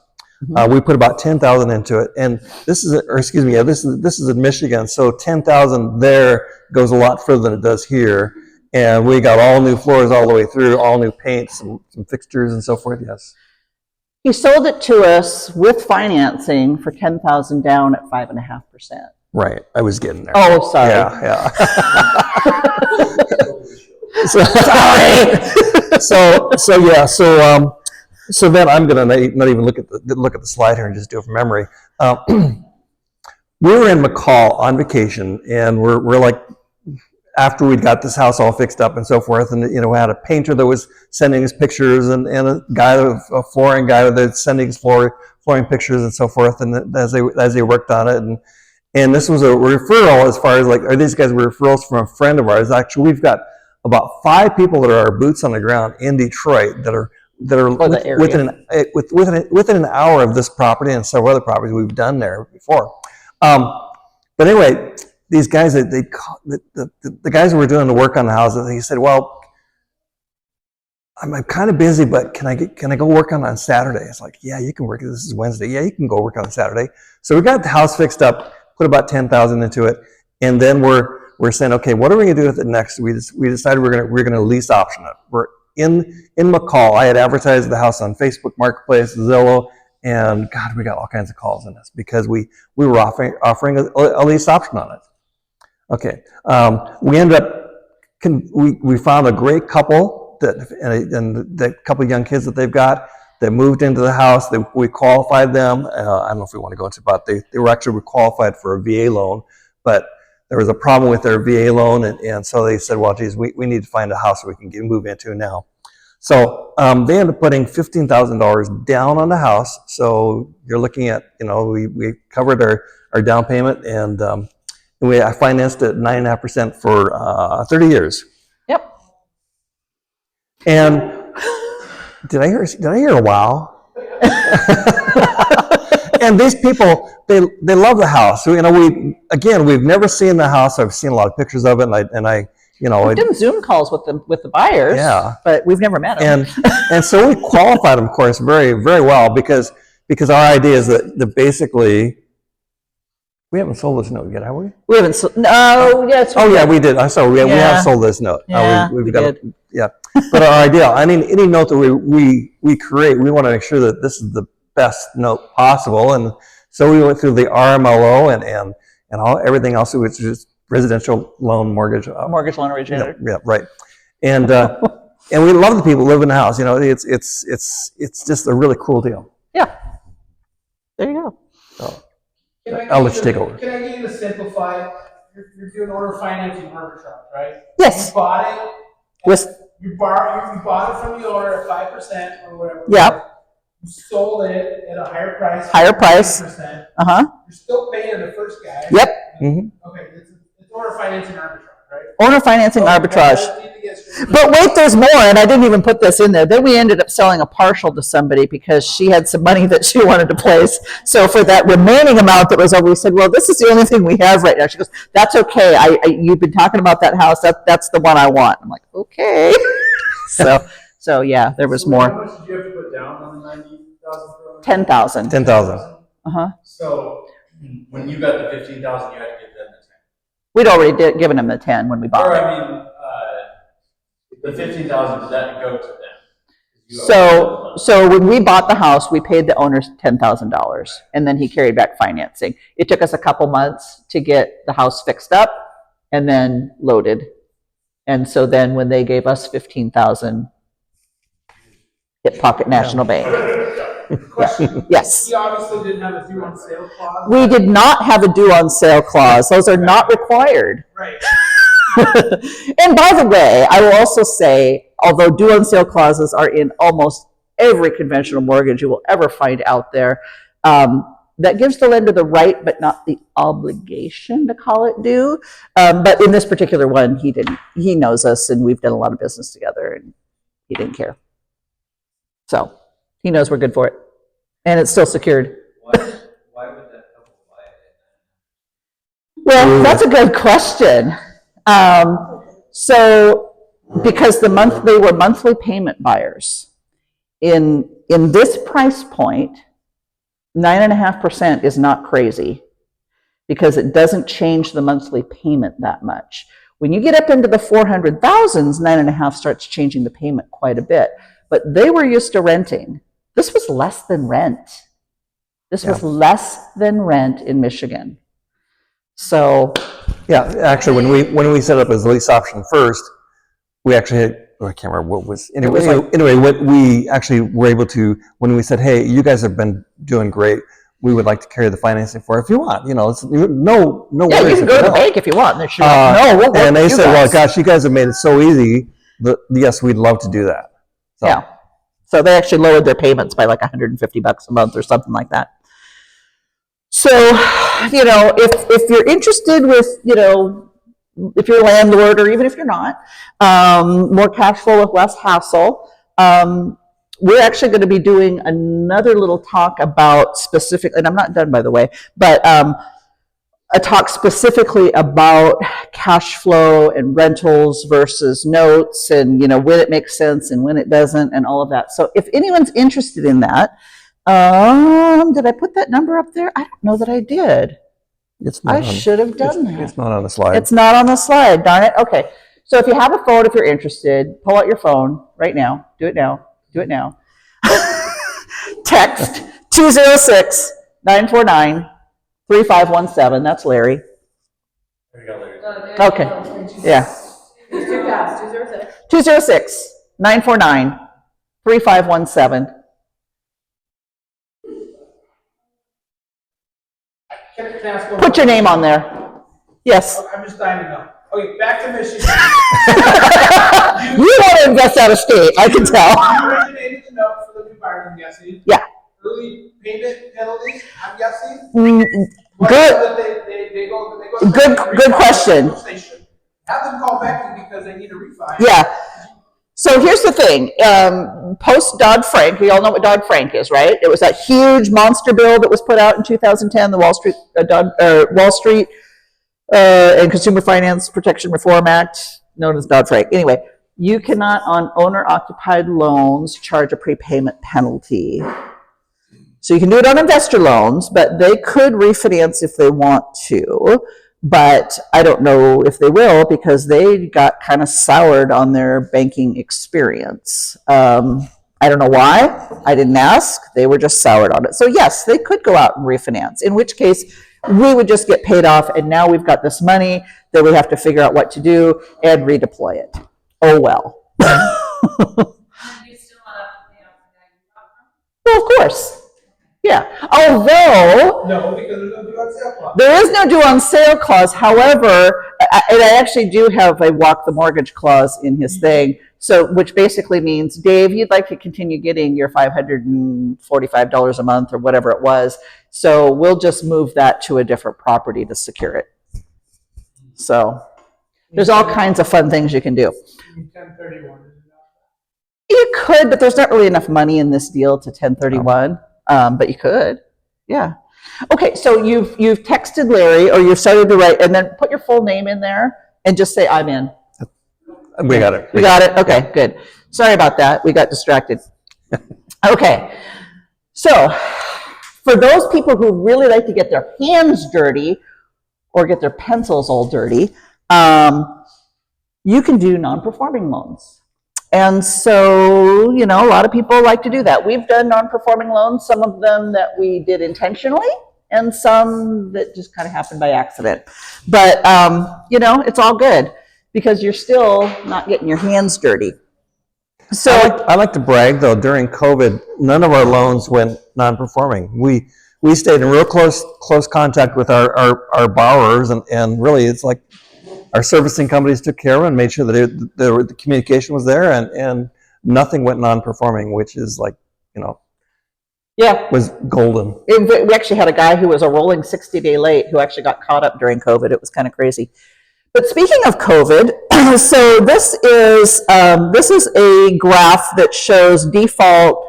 We put about $10,000 into it, and this is in Michigan, so $10,000 there goes a lot further than it does here. And we got all new floors all the way through, all new paint, some fixtures and so forth. Yes. He sold it to us with financing for $10,000 down at 5.5%. Right, I was getting there. Oh, sorry. Yeah. So then I'm gonna not even look at the slide here and just do it from memory. We were in McCall on vacation, and we're like, after we'd got this house all fixed up and so forth, and we had a painter that was sending us pictures, and a flooring guy that was sending us flooring pictures and so forth, and as they worked on it, and this was a referral as far as like, these guys were referrals from a friend of ours. Actually, we've got about 5 people that are boots on the ground in Detroit that are within an hour of this property and several other properties we've done there before. But anyway, these guys, the guys who were doing the work on the house, he said, well, I'm kind of busy, but can I go work on Saturday? It's like, yeah, you can work. This is Wednesday. Yeah, you can go work on Saturday. So we got the house fixed up, put about $10,000 into it, and then we're saying, okay, what are we gonna do with it next? We decided we're gonna lease option it. We're in McCall. I had advertised the house on Facebook Marketplace, Zillow, and God, we got all kinds of calls on this because we were offering a lease option on it. Okay, we ended up we found a great couple and the couple of young kids that they've got that moved into the house. We qualified them. I don't know if we want to go into it, but they were actually qualified for a VA loan, but there was a problem with their VA loan, and so they said, well, geez, we need to find a house we can move into now. So they ended up putting $15,000 down on the house. So you're looking at, we covered our down payment, and I financed it 9.5% for 30 years. Yep. And did I hear a wow? And these people, they love the house. So, we've never seen the house. I've seen a lot of pictures of it, and I we've done Zoom calls with the buyers. Yeah, but we've never met them. And so we qualified them, of course, very, very well because our idea is that basically we haven't sold this note yet, have we? We haven't sold. No, yes. Oh yeah, we did. I'm sorry, we have sold this note. Yeah, we did. Yeah, but our idea, any note that we create, we want to make sure that this is the best note possible, and so we went through the RMLO and everything else, which is residential loan mortgage loan originator. Yeah, right. And and we love the people who live in the house. It's just a really cool deal. Yeah. There you go. So, I'll let you take over. Can I get you to simplify? You're doing order financing arbitrage, right? Yes. You bought it. You bought it from the owner at 5% or whatever. Yep. You sold it at a higher price. Higher price. 5%. Uh-huh. You're still paying the first guy. Yep. Mm-hmm. Okay, it's order financing arbitrage, right? Owner financing arbitrage. But wait, there's more, and I didn't even put this in there. Then we ended up selling a partial to somebody because she had some money that she wanted to place. So for that remaining amount that was over, we said, well, this is the only thing we have right now. She goes, that's okay. You've been talking about that house. That's the one I want. I'm like, okay. So yeah, there was more. How much did you have to put down on the 90,000? 10,000. 10,000. Uh-huh. So when you got the 15,000, you had to give them the 10. We'd already given them the 10 when we bought Or it. I mean, the 15,000, did that go to them? So when we bought the house, we paid the owners $10,000, and then he carried back financing. It took us a couple months to get the house fixed up and then loaded. And so then when they gave us 15,000, hit Pocket National Bank. Question. Yes. He obviously didn't have a due on sale clause. We did not have a due on sale clause. Those are not required. Right. And by the way, I will also say, although due on sale clauses are in almost every conventional mortgage you will ever find out there, that gives the lender the right but not the obligation to call it due. But in this particular one, he didn't. He knows us, and we've done a lot of business together, and he didn't care. So he knows we're good for it, and it's still secured. Why would that couple buy it? Well, that's a good question. So because they were monthly payment buyers. In this price point, 9.5% is not crazy because it doesn't change the monthly payment that much. When you get up into the 400,000s, 9.5 starts changing the payment quite a bit. But they were used to renting. This was less than rent. This was less than rent in Michigan. So Yeah, actually, when we set up as lease option first, we actually had, I can't remember what was, anyway, what we actually were able to, when we said, hey, you guys have been doing great, we would like to carry the financing for it if you want. It's no worries. yeah, you can go to the bank if you want. And sure, no, we'll work and they with you said, well, guys. gosh, you guys have made it so easy. But yes, we'd love to do that. So. Yeah. So they actually lowered their payments by like $150 a month or something like that. So, if you're interested with, if you're a landlord or even if you're not, more cash flow with less hassle, we're actually going to be doing another little talk about specific, and I'm not done by the way, but a talk specifically about cash flow and rentals versus notes and, when it makes sense and when it doesn't and all of that. So if anyone's interested in that, did I put that number up there? I don't know that I did. I should have done that. It's not on the slide. It's not on the slide, darn it. Okay. So if you have a phone, if you're interested, pull out your phone right now. Do it now. Do it now. Text 206-949-3517. That's Larry. There you go, Larry. Okay. Yeah. 206-949-3517. Can I ask one Put your name on there. Yes. I'm just dying to know. Okay, back to Michigan. You want to invest out of state, I can tell. You originated the note for the new buyer, I'm guessing. Yeah. Early payment penalties, I'm guessing. Good. They go Good question. They should have them call back because they need a refi. Yeah. So here's the thing. Post Dodd-Frank, we all know what Dodd-Frank is, right? It was that huge monster bill that was put out in 2010, the Wall Street and Consumer Finance Protection Reform Act, known as Dodd-Frank. Anyway, you cannot, on owner-occupied loans, charge a prepayment penalty. So you can do it on investor loans, but they could refinance if they want to. But I don't know if they will because they got kind of soured on their banking experience. I don't know why. I didn't ask. They were just soured on it. So yes, they could go out and refinance, in which case we would just get paid off, and now we've got this money that we have to figure out what to do and redeploy it. Oh well. You still have to pay off the guy you bought from? Well, of course. Yeah. Although No, because there's no due on sale clause. there is no due on sale clause. However, and I actually do have a walk the mortgage clause in his thing. So, which basically means, Dave, you'd like to continue getting your $545 a month or whatever it was. So we'll just move that to a different property to secure it. So there's all kinds of fun things you can do. 1031. You could, but there's not really enough money in this deal to 1031. But you could. Yeah. Okay, so you've texted Larry or you've started to write, and then put your full name in there and just say, I'm in. We got it. We got it? Okay, good. Sorry about that. We got distracted. Okay. So for those people who really like to get their hands dirty or get their pencils all dirty, you can do non-performing loans. And so, you know, a lot of people like to do that. We've done non-performing loans, some of them that we did intentionally, and some that just kind of happened by accident. But, you know, it's all good because you're still not getting your hands dirty. So I like to brag though, during COVID, none of our loans went non-performing. We stayed in real close contact with our borrowers, and really it's like our servicing companies took care of it and made sure that the communication was there, and nothing went non-performing, which is like, you know, yeah, was golden. we actually had a guy who was a rolling 60-day late who actually got caught up during COVID. It was kind of crazy. But speaking of COVID, so this is a graph that shows defaults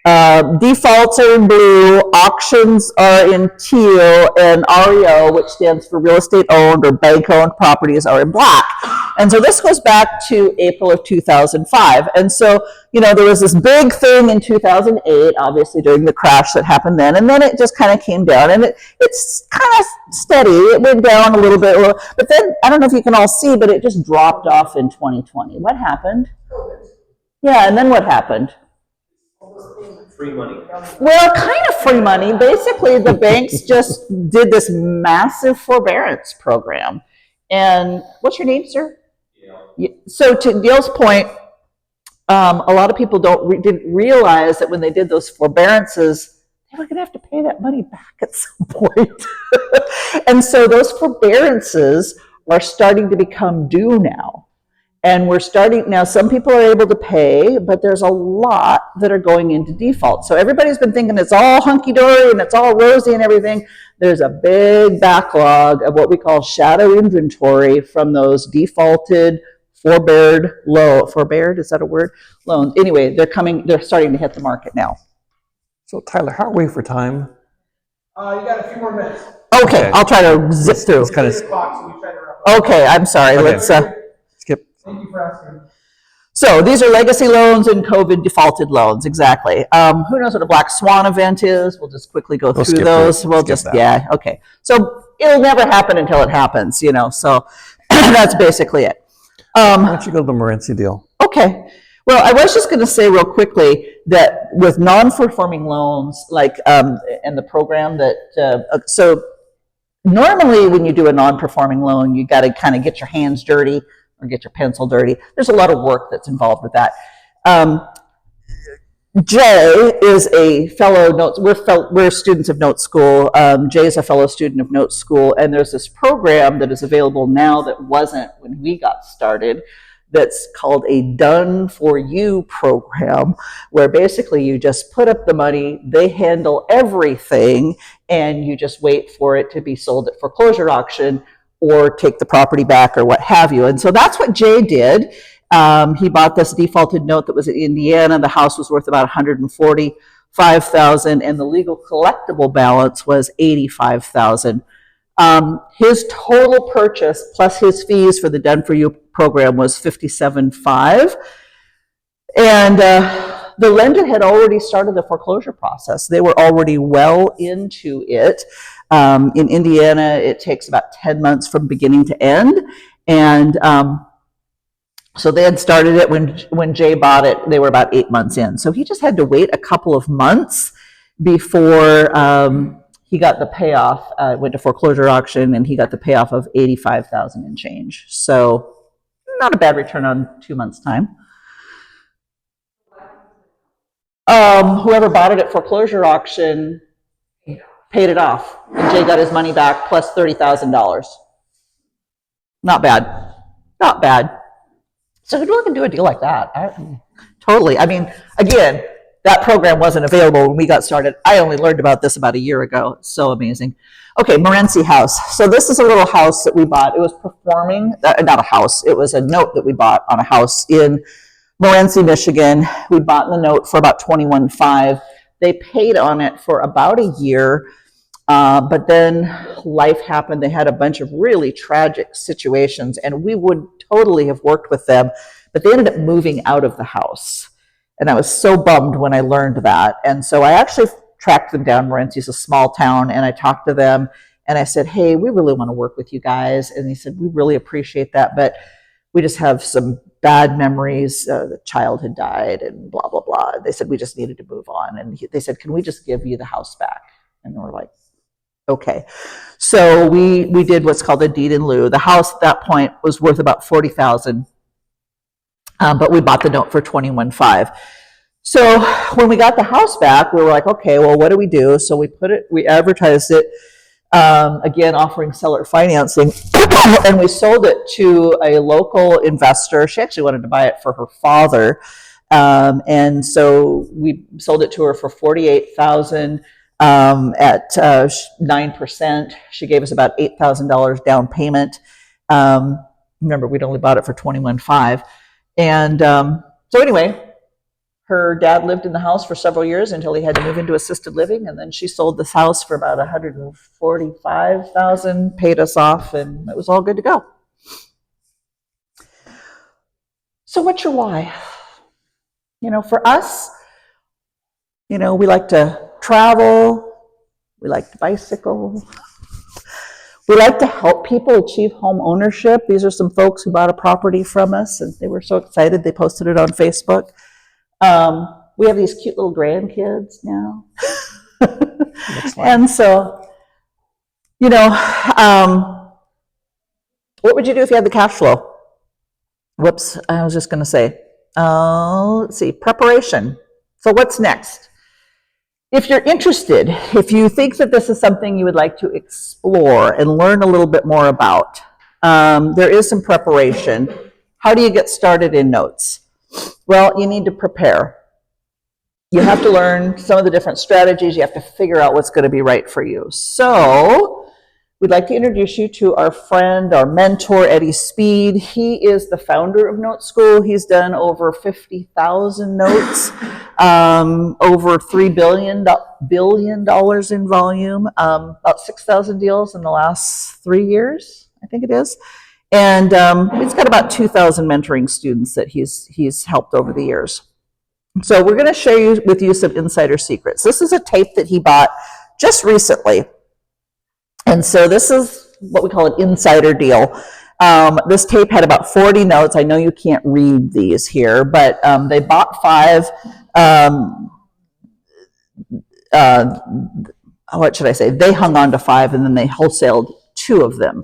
are in blue, auctions are in teal, and REO, which stands for real estate owned or bank owned properties, are in black. And so this goes back to April of 2005. And so, you know, there was this big thing in 2008, obviously during the crash that happened then, and then it just kind of came down, and it's kind of steady. It went down a little bit, but then, I don't know if you can all see, but it just dropped off in 2020. What happened? Yeah, and then what happened? Free money. Well, kind of free money. Basically, the banks just did this massive forbearance program. And what's your name, sir? Yeah. So to Gail's point, a lot of people didn't realize that when they did those forbearances, they were going to have to pay that money back at some point. And so those forbearances are starting to become due now. And we're starting now, some people are able to pay, but there's a lot that are going into default. So everybody's been thinking it's all hunky-dory and it's all rosy and everything. There's a big backlog of what we call shadow inventory from those defaulted, forbeared, is that a word? Loans. Anyway, they're starting to hit the market now. So Tyler, how are we for time? You got a few more minutes. Okay, I'll try to zip through. It's kind of, 8 o'clock, so we try to wrap up. Okay, I'm sorry, Okay. let's, skip. Thank you for asking. so these are legacy loans and COVID defaulted loans, exactly. Who knows what a black swan event is? We'll just quickly go through skip those. that. We'll Skip just, that. yeah, okay. So it'll never happen until it happens, you know, so that's basically it. Why don't you go to the Morenci deal? Okay. Well, I was just going to say real quickly that with non-performing loans, like, and the program that, so normally when you do a non-performing loan, you got to kind of get your hands dirty or get your pencil dirty. There's a lot of work that's involved with that. Jay is a fellow Notes, we're students of Notes School. Jay is a fellow student of Notes School, and there's this program that is available now that wasn't when we got started, that's called a Done For You program, where basically you just put up the money, they handle everything, and you just wait for it to be sold at foreclosure auction or take the property back or what have you. And so that's what Jay did. He bought this defaulted note that was in Indiana. The house was worth about $145,000, and the legal collectible balance was $85,000. His total purchase plus his fees for the Done For You program was $57,500. And the lender had already started the foreclosure process. They were already well into it. In Indiana, it takes about 10 months from beginning to end. And so they had started it when Jay bought it. They were about 8 months in. So he just had to wait a couple of months before he got the payoff. Went to foreclosure auction, and he got the payoff of $85,000 and change. So not a bad return on 2 months' time. Whoever bought it at foreclosure auction paid it off, and Jay got his money back plus $30,000. Not bad. Not bad. So who'd look and do a deal like that? Totally. I mean, again, that program wasn't available when we got started. I only learned about this about a year ago. It's so amazing. Okay, Morenci house. So this is a little house that we bought. It was performing, not a house, it was a note that we bought on a house in Morenci, Michigan. We bought the note for about $21,500. They paid on it for about a year, but then life happened. They had a bunch of really tragic situations, and we would totally have worked with them, but they ended up moving out of the house. And I was so bummed when I learned that. And so I actually tracked them down. Morenci's a small town, and I talked to them, and I said, hey, we really want to work with you guys. And they said, we really appreciate that, but we just have some bad memories. The child had died and blah, blah, blah. They said we just needed to move on. And they said, can we just give you the house back? And we're like, okay. So we did what's called a deed in lieu. The house at that point was worth about $40,000, but we bought the note for $21,500. So when we got the house back, we were like, okay, well, what do we do? So we advertised it, again, offering seller financing, and we sold it to a local investor. She actually wanted to buy it for her father. And so we sold it to her for $48,000 at 9%. She gave us about $8,000 down payment. Remember, we'd only bought it for $21,500. And so anyway, her dad lived in the house for several years until he had to move into assisted living, and then she sold this house for about $145,000, paid us off, and it was all good to go. So what's your why? For us, we like to travel, we like to bicycle, we like to help people achieve home ownership. These are some folks who bought a property from us, and they were so excited they posted it on Facebook. We have these cute little grandkids now. And so, what would you do if you had the cash flow? Whoops, I was just going to say, let's see, preparation. So what's next? If you're interested, if you think that this is something you would like to explore and learn a little bit more about, there is some preparation. How do you get started in notes? Well, you need to prepare. You have to learn some of the different strategies. You have to figure out what's going to be right for you. So we'd like to introduce you to our friend, our mentor, Eddie Speed. He is the founder of Note School. He's done over 50,000 notes, over $3 billion in volume, about 6,000 deals in the last 3 years, I think it is. And he's got about 2,000 mentoring students that he's helped over the years. So we're going to share with you some insider secrets. This is a tape that he bought just recently. And so this is what we call an insider deal. This tape had about 40 notes. I know you can't read these here, but they bought 5. What should I say? They hung on to 5, and then they wholesaled 2 of them.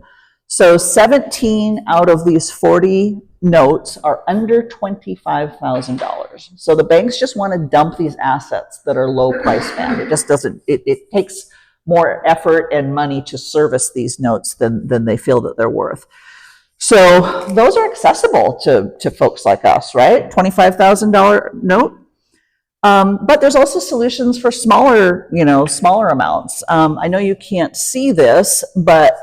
So 17 out of these 40 notes are under $25,000. So the banks just want to dump these assets that are low price band. It just doesn't, it takes more effort and money to service these notes than they feel that they're worth. So those are accessible to folks like us, right? $25,000 note. But there's also solutions for smaller amounts. I know you can't see this, but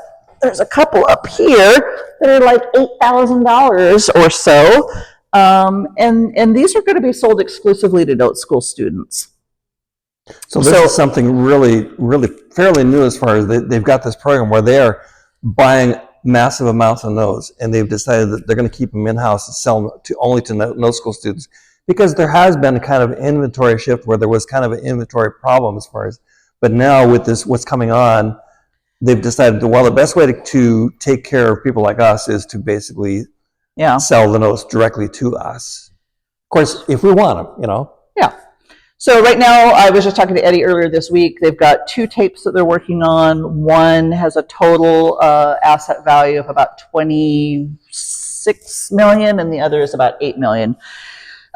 there's a couple up here that are like $8,000 or so. And these are going to be sold exclusively to Note School students. So this is something really, really fairly new as far as they've got this program where they are buying massive amounts of notes, and they've decided that they're going to keep them in-house and sell them only to Note School students, because there has been a kind of inventory shift where there was kind of an inventory problem as far as, but now with this, what's coming on, they've decided, well, the best way to take care of people like us is to basically sell the notes directly to us. Of course, if we want them, Yeah. So right now, I was just talking to Eddie earlier this week. They've got 2 tapes that they're working on. One has a total asset value of about $26 million, and the other is about $8 million.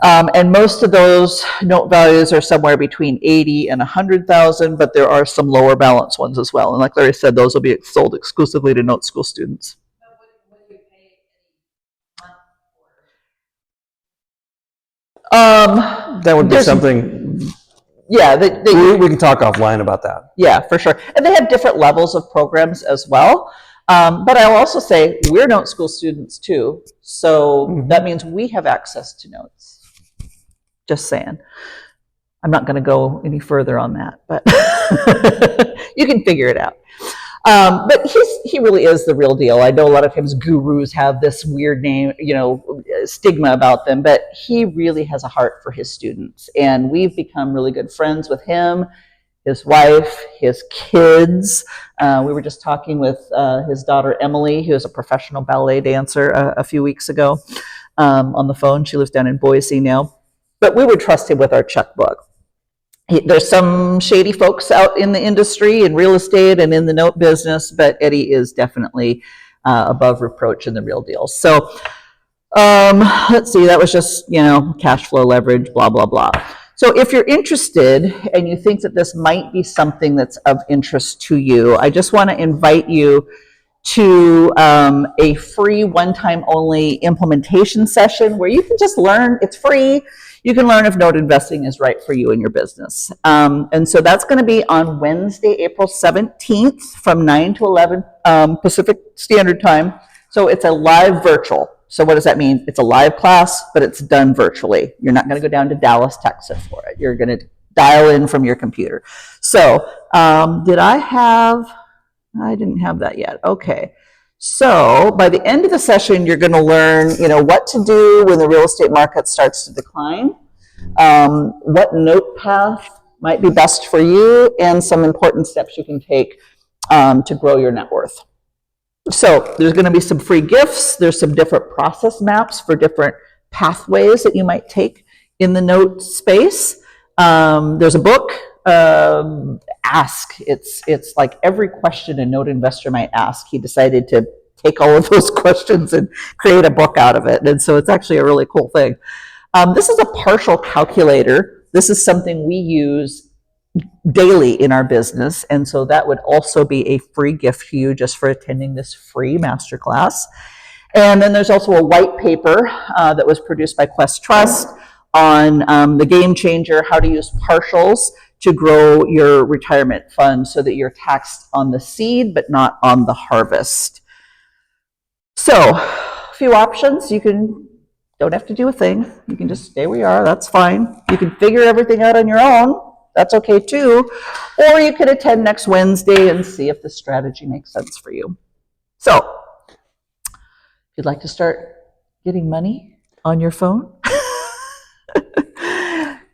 And most of those note values are somewhere between 80 and 100,000, but there are some lower balance ones as well. And like Larry said, those will be sold exclusively to Note School students. What do you pay a month for? that would be something. Yeah, We can talk offline about that. Yeah, for sure. And they have different levels of programs as well. But I'll also say we're Note School students too. So that means we have access to notes. Just saying. I'm not going to go any further on that, but you can figure it out. But he really is the real deal. I know a lot of times gurus have this weird name, stigma about them, but he really has a heart for his students. And we've become really good friends with him his wife, his kids. We were just talking with his daughter Emily, who is a professional ballet dancer, a few weeks ago on the phone. She lives down in Boise now. But we would trust him with our checkbook. There's some shady folks out in the industry, in real estate and in the note business, but Eddie is definitely above reproach in the real deal. So let's see, that was just, cash flow leverage, blah, blah, blah. So if you're interested and you think that this might be something that's of interest to you, I just want to invite you to a free one-time only implementation session where you can just learn. It's free. You can learn if note investing is right for you and your business. And so that's going to be on Wednesday, April 17th from 9 to 11 Pacific Standard Time. So it's a live virtual. So what does that mean? It's a live class, but it's done virtually. You're not going to go down to Dallas, Texas for it. You're going to dial in from your computer. So I didn't have that yet. Okay. So by the end of the session, you're going to learn, what to do when the real estate market starts to decline, what note path might be best for you, and some important steps you can take to grow your net worth. So there's going to be some free gifts. There's some different process maps for different pathways that you might take in the note space. There's a book, Ask. It's like every question a note investor might ask. He decided to take all of those questions and create a book out of it. And so it's actually a really cool thing. This is a partial calculator. This is something we use daily in our business. And so that would also be a free gift to you just for attending this free masterclass. And then there's also a white paper that was produced by Quest Trust on the game changer, how to use partials to grow your retirement fund so that you're taxed on the seed, but not on the harvest. So a few options. Don't have to do a thing. You can just stay where you are. That's fine. You can figure everything out on your own. That's okay too. Or you could attend next Wednesday and see if the strategy makes sense for you. So if you'd like to start getting money on your phone,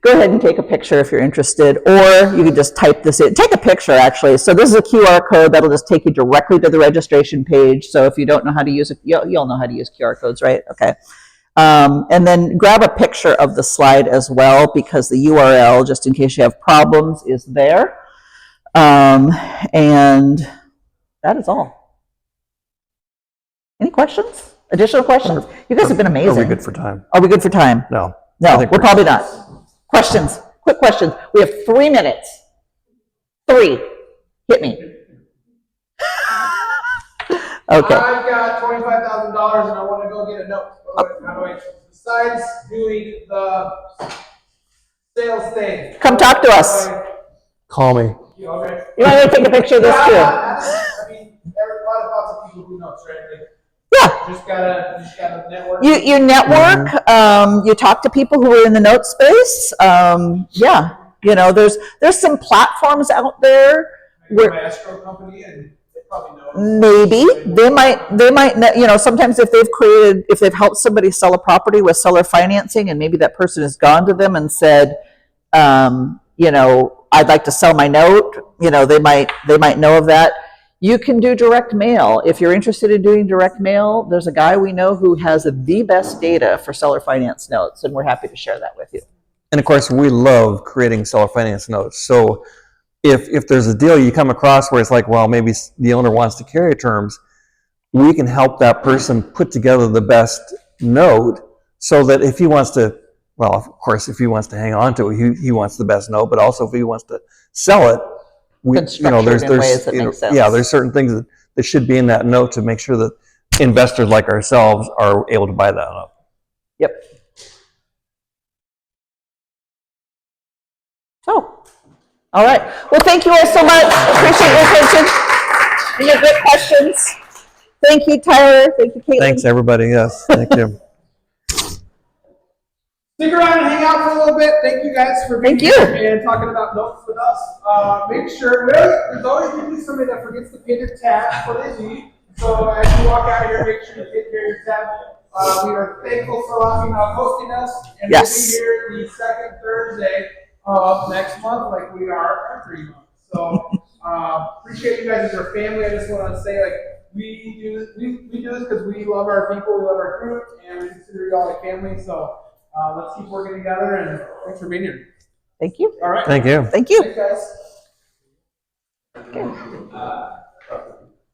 go ahead and take a picture if you're interested, or you can just type this in. Take a picture, actually. So this is a QR code that'll just take you directly to the registration page. So if you don't know how to use it, you'll know how to use QR codes, right? Okay. And then grab a picture of the slide as well, because the URL, just in case you have problems, is there. And that is all. Any questions? Additional questions? You guys have been amazing. Are we good for time? Are we good for time? No. No, we're probably not. Questions? Quick questions. We have 3 minutes. 3. Hit me. Okay. I've got $25,000 and I want to go get a note. How do I, besides doing the sales thing? Come talk to us. Call me. Okay. You want me to take a picture of this too? I mean, lots of people who notes, right? Like, Yeah. Just gotta network. You network. You talk to people who are in the note space. Yeah. There's some platforms out there Maybe where my escrow company, and they probably know. maybe they might. Sometimes if they've helped somebody sell a property with seller financing, and maybe that person has gone to them and said, I'd like to sell my note. They might know of that. You can do direct mail. If you're interested in doing direct mail, there's a guy we know who has the best data for seller finance notes, and we're happy to share that with you. And of course, we love creating seller finance notes. So if there's a deal you come across where it's like, well, maybe the owner wants to carry terms, we can help that person put together the best note so that if he wants to, well, of course, if he wants to hang on to it, he wants the best note, but also if he wants to sell it, there's ways that make sense. Yeah, there's certain things that should be in that note to make sure that investors like ourselves are able to buy that up. Yep. So, all right. Well, thank you all so much. Appreciate your attention and your great questions. Thank you, Tyler. Thank you, Caitlin. Thanks, everybody. Yes, thank you. Stick around and hang out for a little bit. Thank you guys for being here and talking about notes with us. Make sure, there's always usually somebody that forgets to pay their tab for the lead. So as you walk out of here, make sure you take care of your tab. We are thankful for Laughing Out hosting us. And we'll be here the second Thursday next month like we are every month. So appreciate you guys as our family. I just want to say, like, we do this because we love our people, we love our group, and we consider you all like family. So let's keep working together, and thanks for being here. Thank you. All right. Thank you. Thank you. Thanks, guys. Okay.